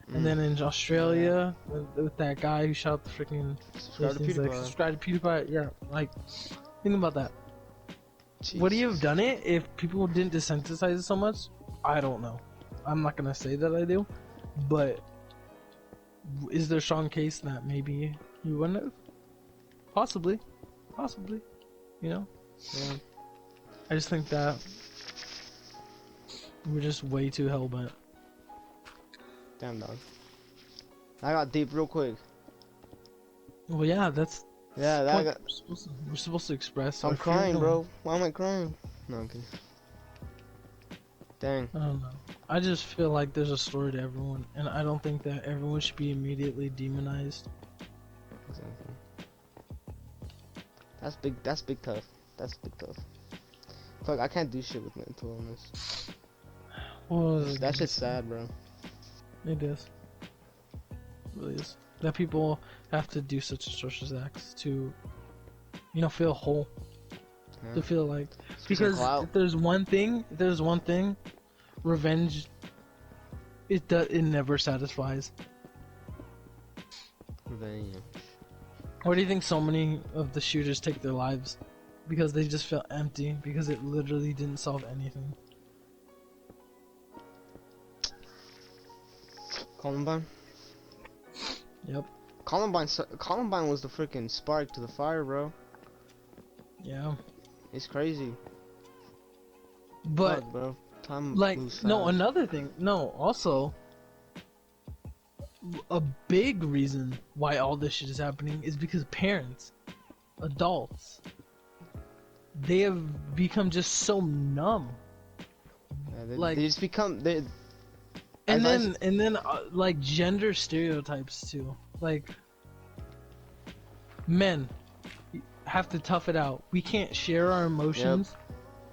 And then in Australia, with that guy who shot the freaking Subscribe to he's like, PewDiePie. subscribe to PewDiePie. Yeah, like, think about that. Would he have done it if people didn't desensitize it so much? I don't know. I'm not gonna say that I do, but is there a strong case that maybe he wouldn't have? Possibly, you know. Yeah. I just think that we're just way too hellbent. Damn, dog. I got deep real quick. Well, yeah, that's Yeah, that what got. we're supposed to express. I'm our crying, feelings. bro. Why am I crying? No, I'm kidding. Dang. I don't know. I just feel like there's a story to everyone, and I don't think that everyone should be immediately demonized. Exactly. That's big. That's big tough. That's big tough. Fuck, I can't do shit with mental illness. Well, That shit's sad, bro. It is. It really is. That people have to do such atrocious acts to, you know, feel whole. Yeah. To feel like, Some because clout. if there's one thing, revenge. It never satisfies. Revenge. Why do you think so many of the shooters take their lives? Because they just felt empty. Because it literally didn't solve anything. Columbine. Yep. Columbine was the freaking spark to the fire, bro. Yeah. It's crazy. But Fuck, bro. Time like, moves no, fast. another thing. No, also, a big reason why all this shit is happening is because parents, adults, they have become just so numb. Yeah, like- they just become they. And As I then like gender stereotypes too. Like, men have to tough it out. We can't share our emotions,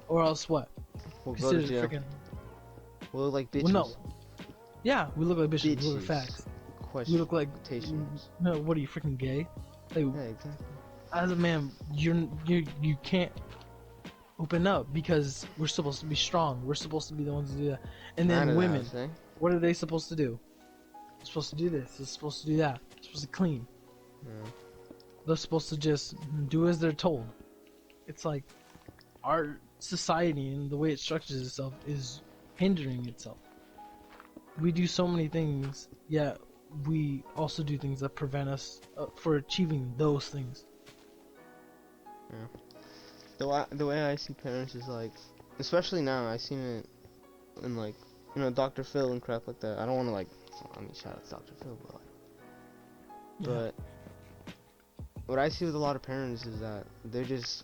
or else what? We'll go to Considered jail. freaking. We'll look like bitches. Well, no. Yeah, we look like bitches. We look like Bitches. facts. Question. We look like. Quotations. No, what are you, freaking gay? Like, Yeah, exactly. as a man, you can't open up because we're supposed to be strong. We're supposed to be the ones to do that. And then women, what are they supposed to do? They're supposed to do this. They're supposed to do that. They're supposed to clean. Yeah. They're supposed to just do as they're told. It's like our society and the way it structures itself is hindering itself. We do so many things, yet we also do things that prevent us for achieving those things. The way I see parents is like, especially now, I seen it in like, you know, Dr. Phil and crap like that. I don't want to like, I mean, shout out to Dr. Phil, but like, but what I see with a lot of parents is that they're just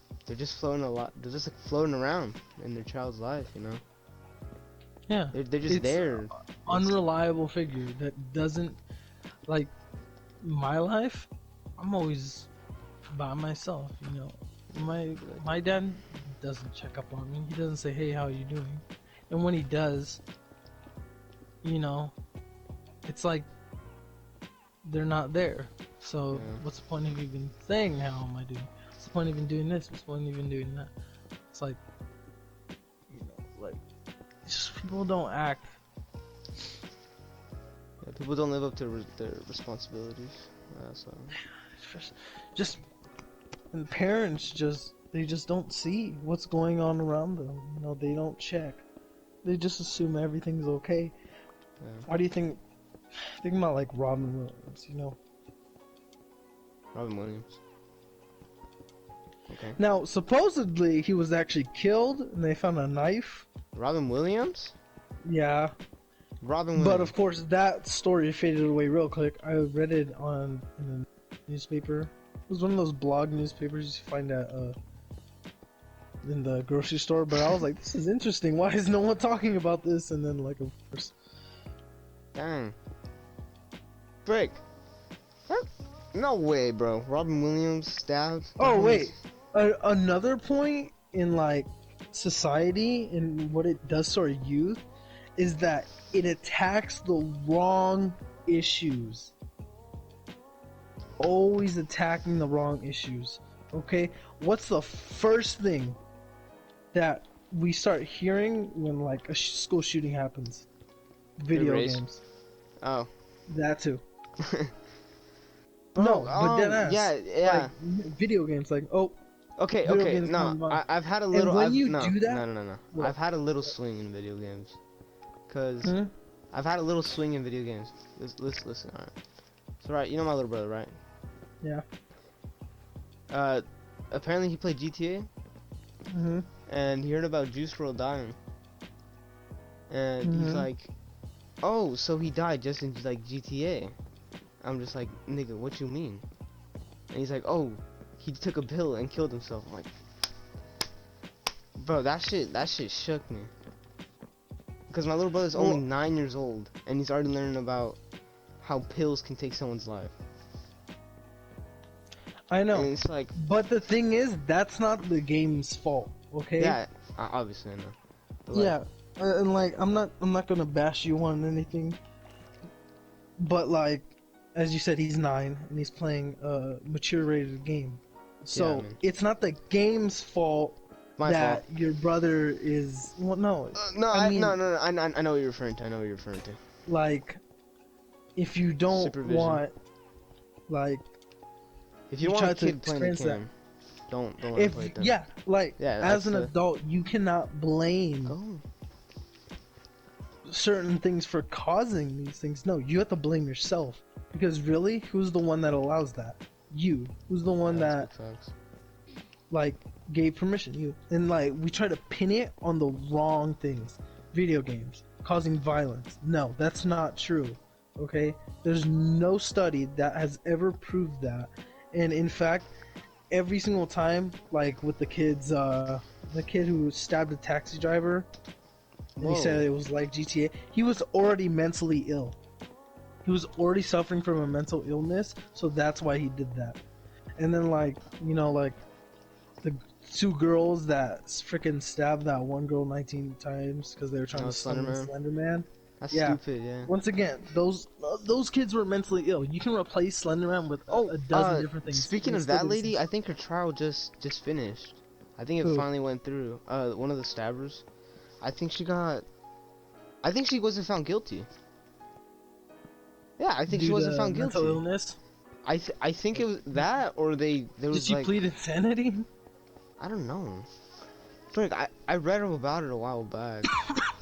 floating they're just like floating around in their child's life, you know. Yeah. They're just It's there. Unreliable figure that doesn't, like, my life, I'm always by myself, you know. My dad doesn't check up on me. He doesn't say, hey, how are you doing? And when he does, you know, it's like they're not there. So Yeah. what's the point of even saying how am I doing? What's the point of even doing this? What's the point of even doing that? It's like, you know, like, it's just people don't act. Yeah, people don't live up to their responsibilities. So Just and parents they just don't see what's going on around them. You know, they don't check. They just assume everything's okay. yeah. Why do you think about like Robin Williams, you know? Robin Williams. Okay. Now supposedly he was actually killed and they found a knife. Robin Williams? Yeah. Robin Williams. But of course that story faded away real quick. I read it in the newspaper. It was one of those blog newspapers you find at in the grocery store, but I was like, this is interesting. Why is no one talking about this? And then like of course, Dang. Frick. What? No way, bro. Robin Williams stabbed. oh wait, another point in like society and what it does to our youth is that it attacks the wrong issues. Always attacking the wrong issues. Okay, what's the first thing that we start hearing when like a school shooting happens? Video race. games. Oh. That too. Bro, No, but dead ass. yeah. Like, video games, like, oh, Okay, video okay, games come no, by. I've had a little. when I've, you no, do that- no. What? I've had a little swing in video games, cause Hmm? I've had a little swing in video games. Let's listen. Alright. So right, you know my little brother, right? Yeah. Apparently he played GTA, Mm-hmm. and he heard about Juice WRLD dying, and he's Mhm. like, "Oh, so he died just in like GTA?" I'm just like, "Nigga, what you mean?" And he's like, "Oh, he took a pill and killed himself." I'm like, bro, that shit shook me. Because my little brother's only 9 years old, and he's already learning about how pills can take someone's life. I know. And it's like, But the thing is, that's not the game's fault, okay? yeah, obviously I know. But like, Yeah, and like I'm not gonna bash you on anything, but like, as you said, he's 9 and he's playing a mature-rated game, so Yeah, man. it's not the game's fault my that fault. your brother is. Well, no, No, I mean- no. I know what you're referring to. I know what you're referring to. like, if you don't Supervision. want, like, If you You want a tried to kid playing the experience game, don't let him play if it then. yeah, like Yeah, as that's an the- adult, you cannot blame Oh. certain things for causing these things. No, you have to blame yourself. Because really, who's the one that allows that? You. Who's the one Yeah, that that's big facts. like gave permission? You. And like we try to pin it on the wrong things. Video games causing violence. No, that's not true. Okay? There's no study that has ever proved that. And in fact, every single time, like with the kids, the kid who stabbed a taxi driver, and he said Whoa. it was like GTA, he was already mentally ill. He was already suffering from a mental illness, so that's why he did that. And then, like, you know, like the 2 girls that freaking stabbed that one girl 19 times because they were trying Oh, to summon Slenderman? Slender Man. That's Yeah. stupid, yeah. Once again, those kids were mentally ill. You can replace Slenderman with a dozen different things. Speaking and of it's still that the lady, same- I think her trial just finished. I think it Who? finally went through. One of the stabbers. I think she wasn't found guilty. Yeah, I think she due wasn't to found mental guilty. illness. I think it was that, or there Did was she like, plead insanity? I don't know. Frick, I read about it a while back.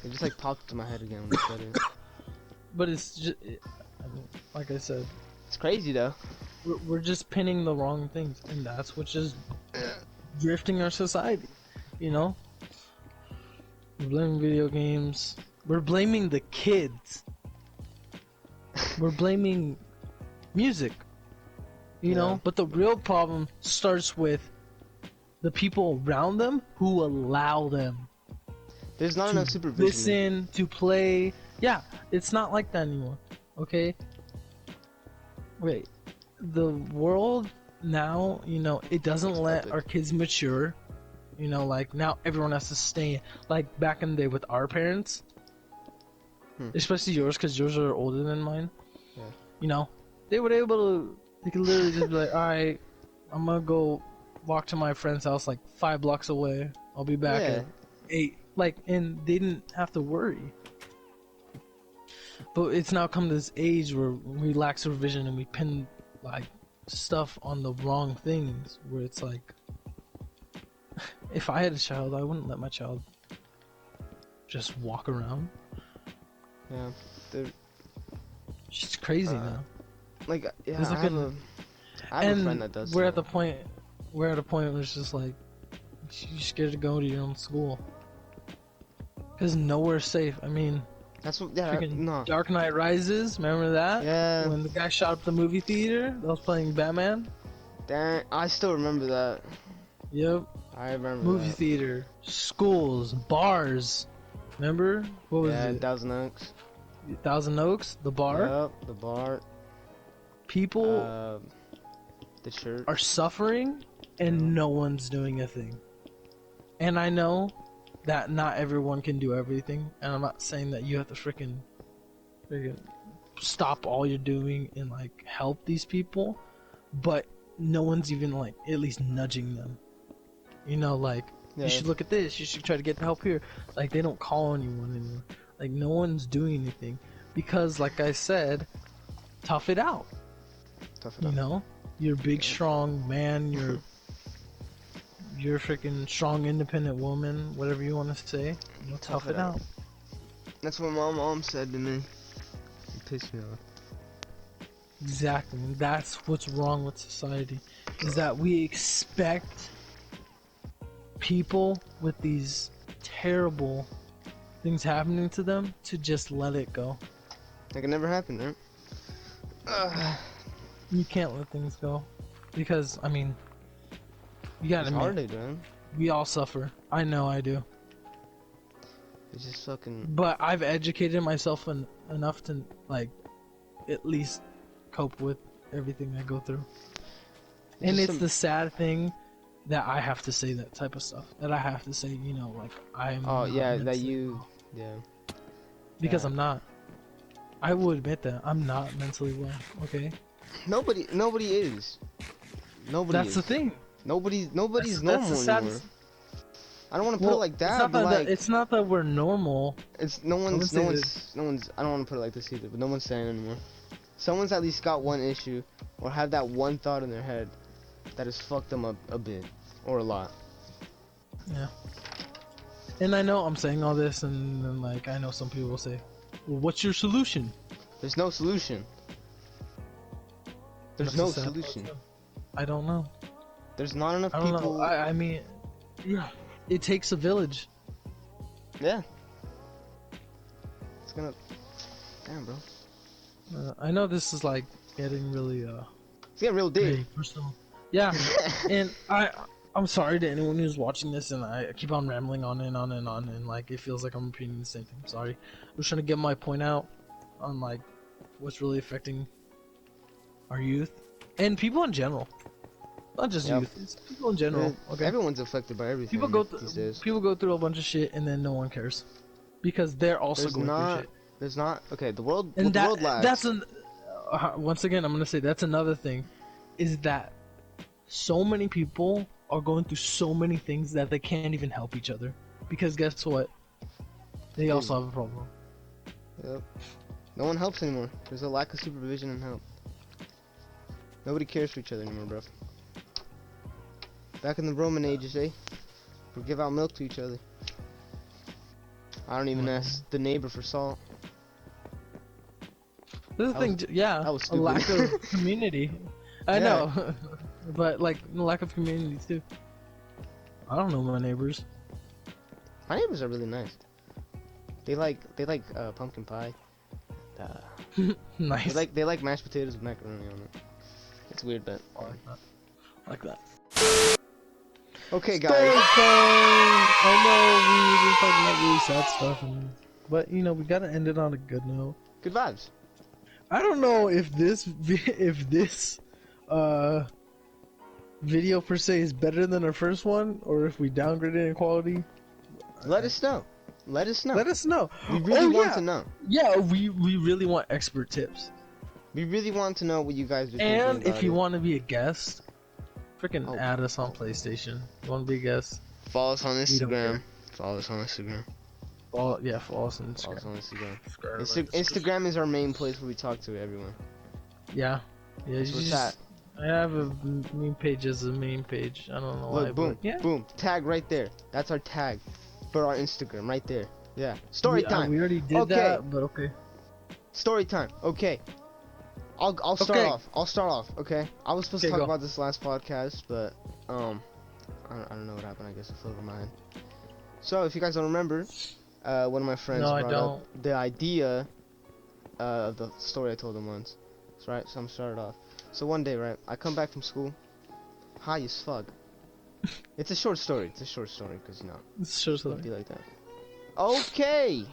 It just like popped into my head again when you said it. But it's just, I mean, like I said, It's crazy though. we're just pinning the wrong things, and that's what's just drifting our society. You know, we're blaming video games. We're blaming the kids. We're blaming music. You Yeah. know, but the real problem starts with the people around them who allow them There's not to enough supervision. listen, to play. Yeah, it's not like that anymore. Okay? Wait. The world now, you know, it doesn't It's let epic. our kids mature. You know, like now everyone has to stay. Like back in the day with our parents, especially yours, because yours are older than mine. Yeah. You know, they could literally just be like, alright, I'm gonna go walk to my friend's house like 5 blocks away. I'll be back Yeah. at 8. Like, and they didn't have to worry. But it's now come to this age where we lack supervision and we pin like stuff on the wrong things. Where it's like, if I had a child, I wouldn't let my child just walk around. Yeah. They're, It's just crazy Uh, now. like, yeah, There's I like have a- a And friend that does we're that. at the point where it's just like you're scared to go to your own school because nowhere's safe. I mean, That's what, yeah, freaking no. Dark Knight Rises, remember that? Yeah, When the guy shot up the movie theater that was playing Batman. damn, I still remember that. Yep, I remember movie that. theater, schools, bars. Remember what was Yeah, it? Thousand Oaks. Thousand Oaks, the bar. Yep, the bar. People The church. are suffering and no one's doing a thing. And I know that not everyone can do everything, and I'm not saying that you have to freaking stop all you're doing and like help these people, but no one's even like at least nudging them. You know, like Yeah. you should look at this, you should try to get help here. Like they don't call anyone anymore. Like no one's doing anything because, like I said, tough it out. Tough it You out. know, you're a big, strong man. You're a freaking strong, independent woman. Whatever you want to say. You know, tough it out. That's what my mom said to me. It pissed me off. Exactly. And that's what's wrong with society, is that we expect people with these terrible things happening to them to just let it go. Like it never happened, right? You can't let things go, because I mean, you gotta It's admit, hard, man. we all suffer. I know I do, It's just fucking. but I've educated myself enough to like at least cope with everything I go through. And it's the sad thing that I have to say that type of stuff. That I have to say, you know, like I'm. Oh not yeah, that mentally you. well. Yeah. Because Yeah. I'm not. I will admit that I'm not mentally well. Okay. Nobody is. Nobody. That's is. the thing. Nobody's That's normal the anymore. saddest. I don't want to put it like that, but like it's not that we're normal. it's I would say no one's. I don't want to put it like this either, but no one's saying anymore. Someone's at least got one issue, or have that one thought in their head that has fucked them up a bit or a lot. Yeah. And I know I'm saying all this, and then like I know some people will say, "Well, what's your solution?" There's no solution. There's That's no the sad part, solution. too. I don't know. There's not enough I don't people. know. I mean, yeah, it takes a village. Yeah. It's gonna. Damn, bro. I know this is like getting really It's getting real deep. very personal. Yeah, and I'm sorry to anyone who's watching this, and I keep on rambling on and on and on, and like it feels like I'm repeating the same thing. I'm sorry. I'm just trying to get my point out on like what's really affecting our youth and people in general. Not just Yep. youth, it's people in general. Okay. Everyone's affected by everything. People go these days. people go through a bunch of shit, and then no one cares because they're also There's going not. through shit. There's not. Okay, the world. And the world lags. that's an once again I'm gonna say that's another thing, is that so many people are going through so many things that they can't even help each other, because guess what, they also have a problem. Yep. No one helps anymore. There's a lack of supervision and help. Nobody cares for each other anymore, bro. Back in the Roman ages, eh? We give out milk to each other. I don't even ask the neighbor for salt. This is the thing, yeah, that was a stupid. lack of community. I Yeah. know, but like lack of community too. I don't know my neighbors. My neighbors are really nice. They like pumpkin pie. Nice. They like mashed potatoes with macaroni on it. It's weird, but I like that. I like that. okay, Story guys. time! I know we talking about really sad stuff, but you know we gotta end it on a good note. Good vibes. I don't know if this video per se is better than our first one, or if we downgraded in quality. Let us know. Let us know. Let us know. We really want yeah. to know. Yeah, we really want expert tips. We really want to know what you guys are thinking And about if you it. want to be a guest, freaking Oh. add us on PlayStation. You want to be a guest? Follow us on We don't Instagram. Follow us on Instagram. Follow us on Follow us Instagram. on Instagram. Subscribe. Instagram is our main place where we talk to everyone. Yeah. Yeah, That's you what's just, I have a meme page as a main page. I don't know why. Look, boom, but yeah. boom. Tag right there. That's our tag for our Instagram right there. Yeah. Story time. We already did Okay. that, but okay. Story time. Okay. I'll start Okay. off. I'll start off. Okay. I was supposed to Okay, talk go. about this last podcast, but I don't know what happened. I guess it flew over my head. So if you guys don't remember, one of my friends No, I brought don't. up the idea of the story I told him once. That's right. So I'm started off. So one day, right, I come back from school, high as fuck. It's a short story. It's a short story because you know It's sure it'd be like that. Okay.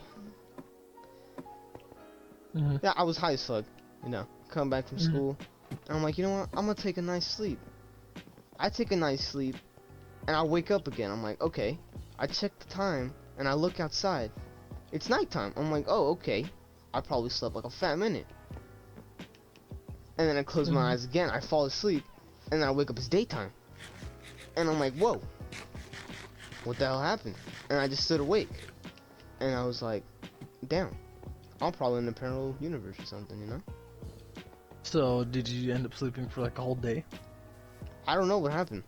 Mm-hmm. Yeah, I was high as fuck. You know, come back from school, and I'm like, you know what? I'm gonna take a nice sleep. I take a nice sleep, and I wake up again. I'm like, okay. I check the time, and I look outside. It's nighttime. I'm like, oh, okay. I probably slept like a fat minute. And then I close my eyes again. I fall asleep, and then I wake up. It's daytime, and I'm like, whoa. What the hell happened? And I just stood awake, and I was like, damn. I'm probably in a parallel universe or something, you know? So, did you end up sleeping for like a whole day? I don't know what happened.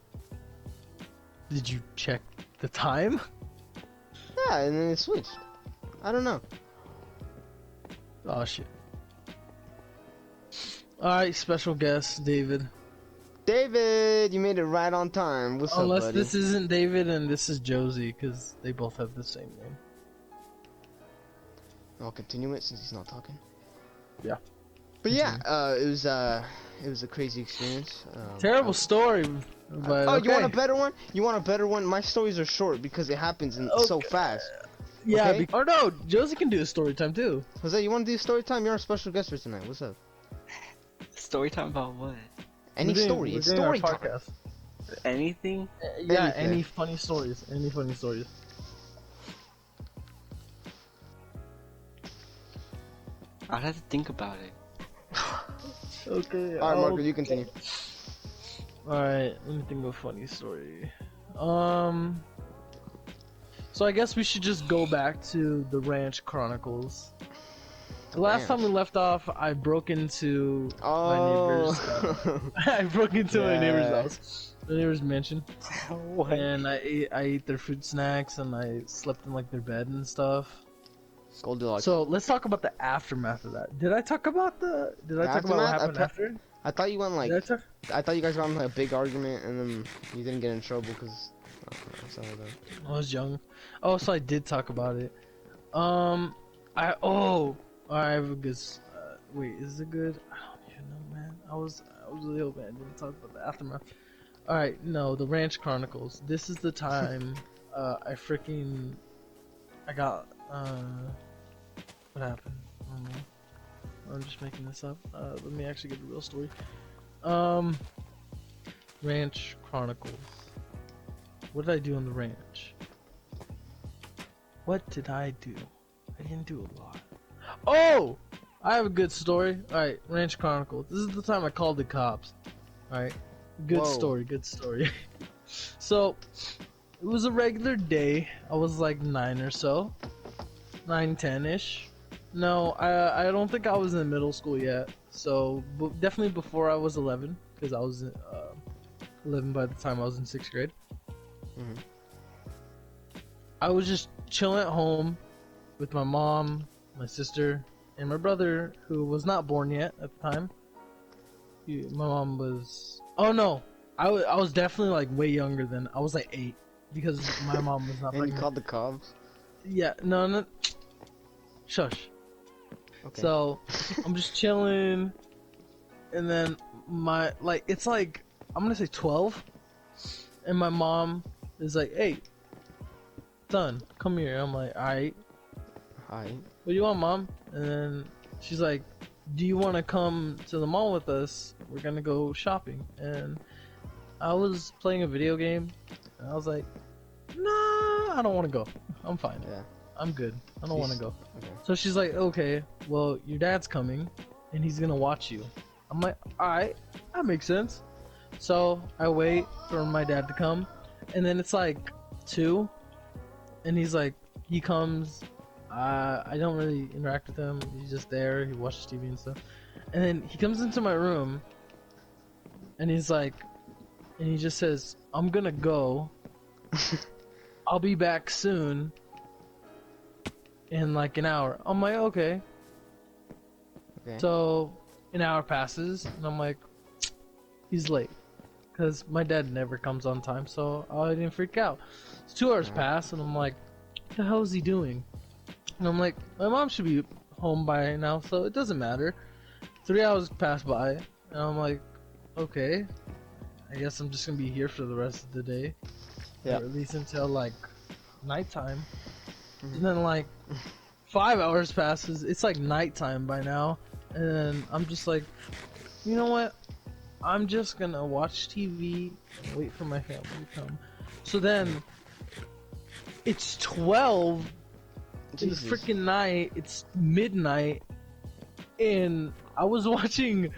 Did you check the time? Yeah, and then it switched. I don't know. Oh shit. Alright, special guest, David. David, you made it right on time. What's Unless up, buddy? this isn't David and this is Josie, because they both have the same name. I'll continue it since he's not talking. Yeah. But yeah, it was a crazy experience. Terrible story, but Oh, okay. you want a better one? You want a better one? My stories are short because it happens so fast. Yeah, Okay? or no, Josie can do a story time too. Jose, you want to do story time? You're our special guest for tonight. What's up? Story time about what? Any We're doing- story. we're It's doing our story time. podcast. Anything? Yeah, Anything. any funny stories. Any funny stories. I'd have to think about it. Okay. All right, Marco, you continue. Alright, let me think of a funny story. So I guess we should just go back to the Ranch Chronicles. The last time we left off, I broke into my neighbor's. I broke into my neighbor's Yeah. house, the neighbor's mansion, What? and I ate their fruit snacks, and I slept in like their bed and stuff. Goldilocks. So let's talk about the aftermath of that. Did I talk about what aftermath? happened after? I thought you went like. Did I talk? I thought you guys got in like a big argument and then you didn't get in trouble because. I was young. Oh, so I did talk about it. I have a good. Wait, is it good? I don't even know, man. I was really hoping I didn't talk about the aftermath. All right, no, the Ranch Chronicles. This is the time. I got. What happened? I don't know. I'm just making this up. Let me actually get the real story. Ranch Chronicles. What did I do on the ranch? What did I do? I didn't do a lot. Oh! I have a good story. Alright, Ranch Chronicles. This is the time I called the cops. Alright. Good Whoa. story, good story. So, it was a regular day. I was like 9 or so. 9, 10-ish. No, I don't think I was in middle school yet. So, definitely before I was 11. Because I was 11 by the time I was in 6th grade. Mhm. I was just chilling at home with my mom, my sister, and my brother, who was not born yet at the time. My mom was... Oh no! I was definitely like way younger than... I was like 8. Because my mom was not And you pregnant. called the cops? Yeah, no. Shush. Okay. So, I'm just chilling, and then it's like, I'm gonna say 12, and my mom is like, hey, son, come here. I'm like, alright, Hi. what do you want, mom? And then she's like, do you want to come to the mall with us? We're gonna go shopping. And I was playing a video game, and I was like, nah, I don't want to go. I'm fine. Yeah. I'm good. I don't want to go. Okay. So she's like, okay, well, your dad's coming, and he's gonna watch you. I'm like, alright, that makes sense. So I wait for my dad to come, and then it's like 2, and he's like, he comes. I don't really interact with him. He's just there. He watches TV and stuff. And then he comes into my room, and he's like, and he just says, I'm gonna go. I'll be back soon. In like an hour. I'm like, okay. Okay. So, an hour passes, and I'm like, he's late. Because my dad never comes on time, so I didn't freak out. So 2 hours pass, and I'm like, what the hell is he doing? And I'm like, my mom should be home by now, so it doesn't matter. 3 hours pass by, and I'm like, okay. I guess I'm just gonna be here for the rest of the day. Yeah. Or at least until like nighttime. And then like 5 hours passes, it's like nighttime by now, and I'm just like, you know what? I'm just gonna watch TV and wait for my family to come. So then, it's 12 in the Jesus. freaking night, it's midnight, and I was watching,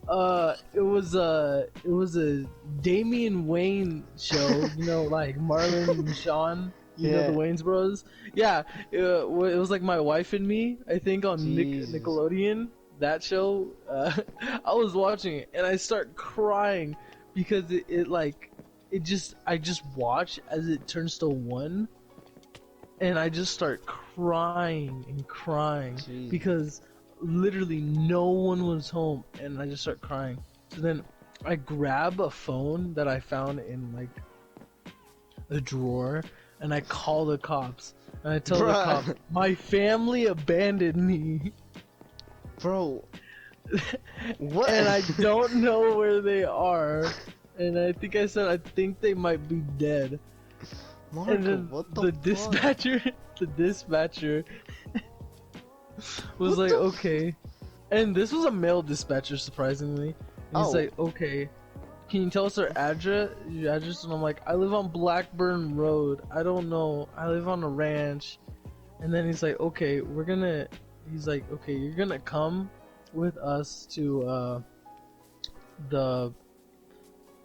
it was a Damian Wayne show, you know, like Marlon and Sean. You know the Wayans Bros? Yeah, it was like My Wife and Me, I think, on Jesus. Nickelodeon. that show, I was watching it and I start crying because I just watch as it turns to 1, and I just start crying and crying Jeez. because literally no one was home, and I just start crying. So then I grab a phone that I found in like a drawer, and I call the cops, and I tell the Bruh. cops, my family abandoned me. Bro. What? And I don't know where they are. And I think I said I think they might be dead. Marco, And then what the the fuck? dispatcher was What like, the okay. And this was a male dispatcher, surprisingly. And he's Oh. like, okay, can you tell us your address? And I'm like, I live on Blackburn Road. I don't know. I live on a ranch. And then he's like, okay, he's like, okay, you're gonna come with us to the,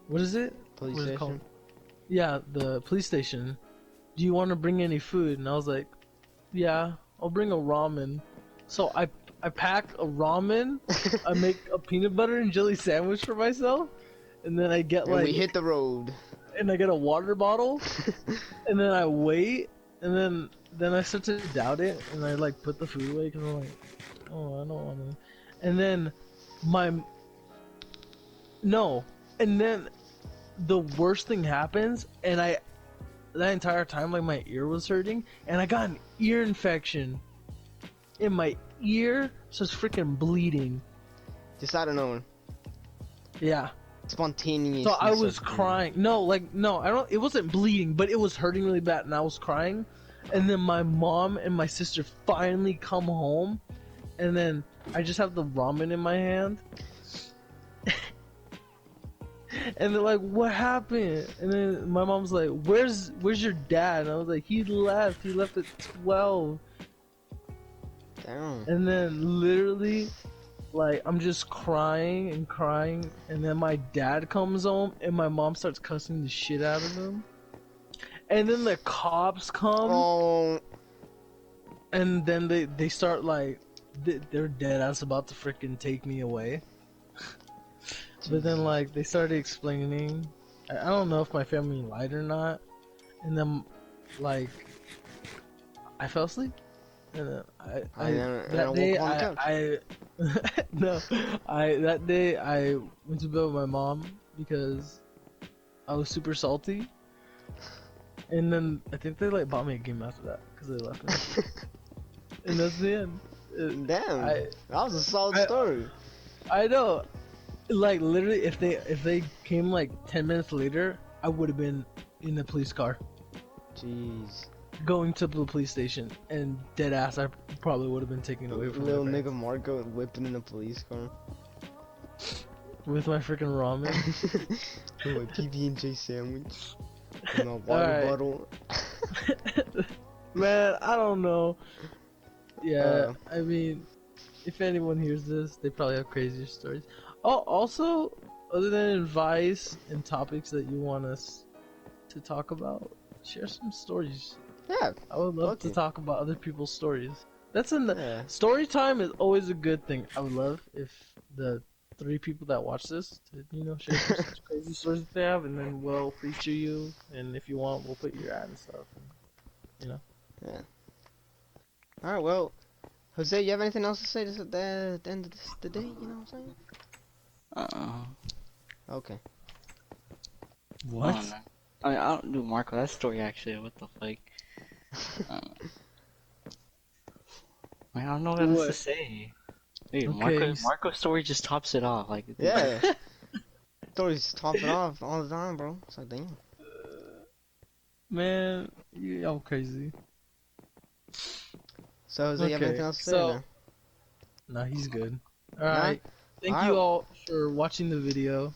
what is it? Police What is it called? station? Yeah, the police station. Do you want to bring any food? And I was like, yeah, I'll bring a ramen. So I pack a ramen, I make a peanut butter and jelly sandwich for myself, and then I get And like, we hit the road. and I get a water bottle, and then I wait, and then I start to doubt it, and I like put the food away because I'm like, oh, I don't want to. And then and then the worst thing happens, and that entire time like my ear was hurting, and I got an ear infection, and my ear starts freaking bleeding. Just out of nowhere. Yeah. Spontaneous. So I was crying. No, it wasn't bleeding, but it was hurting really bad, and I was crying. And then my mom and my sister finally come home, and then I just have the ramen in my hand. And they're like, what happened? And then my mom's like, where's your dad? And I was like, he left at 12. Damn. And then literally, like, I'm just crying and crying, and then my dad comes home, and my mom starts cussing the shit out of him. And then the cops come, Oh. and then they start like, they're dead ass about to freaking take me away. But then like, they started explaining, I don't know if my family lied or not, and then like, I fell asleep. And then that day I went to bed with my mom because I was super salty, and then I think they like bought me a game after that because they left me. And that's the end. Damn. That was a solid story. I know, like literally, if they came like 10 minutes later, I would have been in the police car. Jeez. Going to the police station, and dead ass, I probably would have been taken away from Little my nigga Marco whipping in a police car. with my freaking ramen. With my PB&J sandwich. And my water Alright. bottle. Man, I don't know. Yeah, I mean, if anyone hears this, they probably have crazier stories. Oh, also, other than advice and topics that you want us to talk about, share some stories. Yeah. I would love to Okay. talk about other people's stories. That's Yeah. story time is always a good thing. I would love if the 3 people that watch this, to, share some crazy stories that they have, and then we'll feature you. And if you want, we'll put your ad and stuff. Yeah. Alright, well, Jose, you have anything else to say at the end of the day? You know what I'm saying? Okay. What? I don't know. I mean, I don't do Marco. That story actually. What the fuck? I don't know what else to What? say. Dude, Okay. Marco's story just tops it off. Like, Yeah. Stories topping off all the time, bro. It's like, damn. Man, y'all crazy. So, Jose, you have Okay, anything else to say? so- then? Nah, he's good. Alright. Thank Alright. you all for watching the video.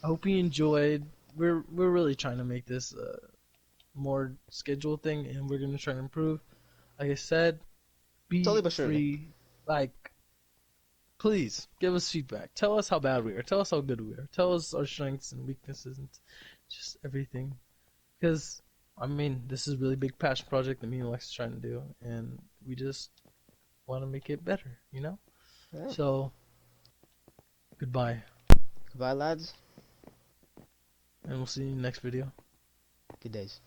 I hope you enjoyed. We're really trying to make this a more scheduled thing, and we're gonna try to improve. Like I said, be Slowly but surely. free. Like, please give us feedback. Tell us how bad we are. Tell us how good we are. Tell us our strengths and weaknesses and just everything. Because I mean, this is a really big passion project that me and Alexis are trying to do, and we just want to make it better, Yeah. So, goodbye, Goodbye, lads. and we'll see you in the next video. Good days.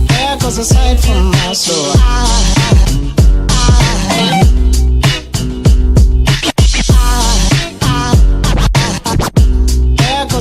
There goes a sight from my soul.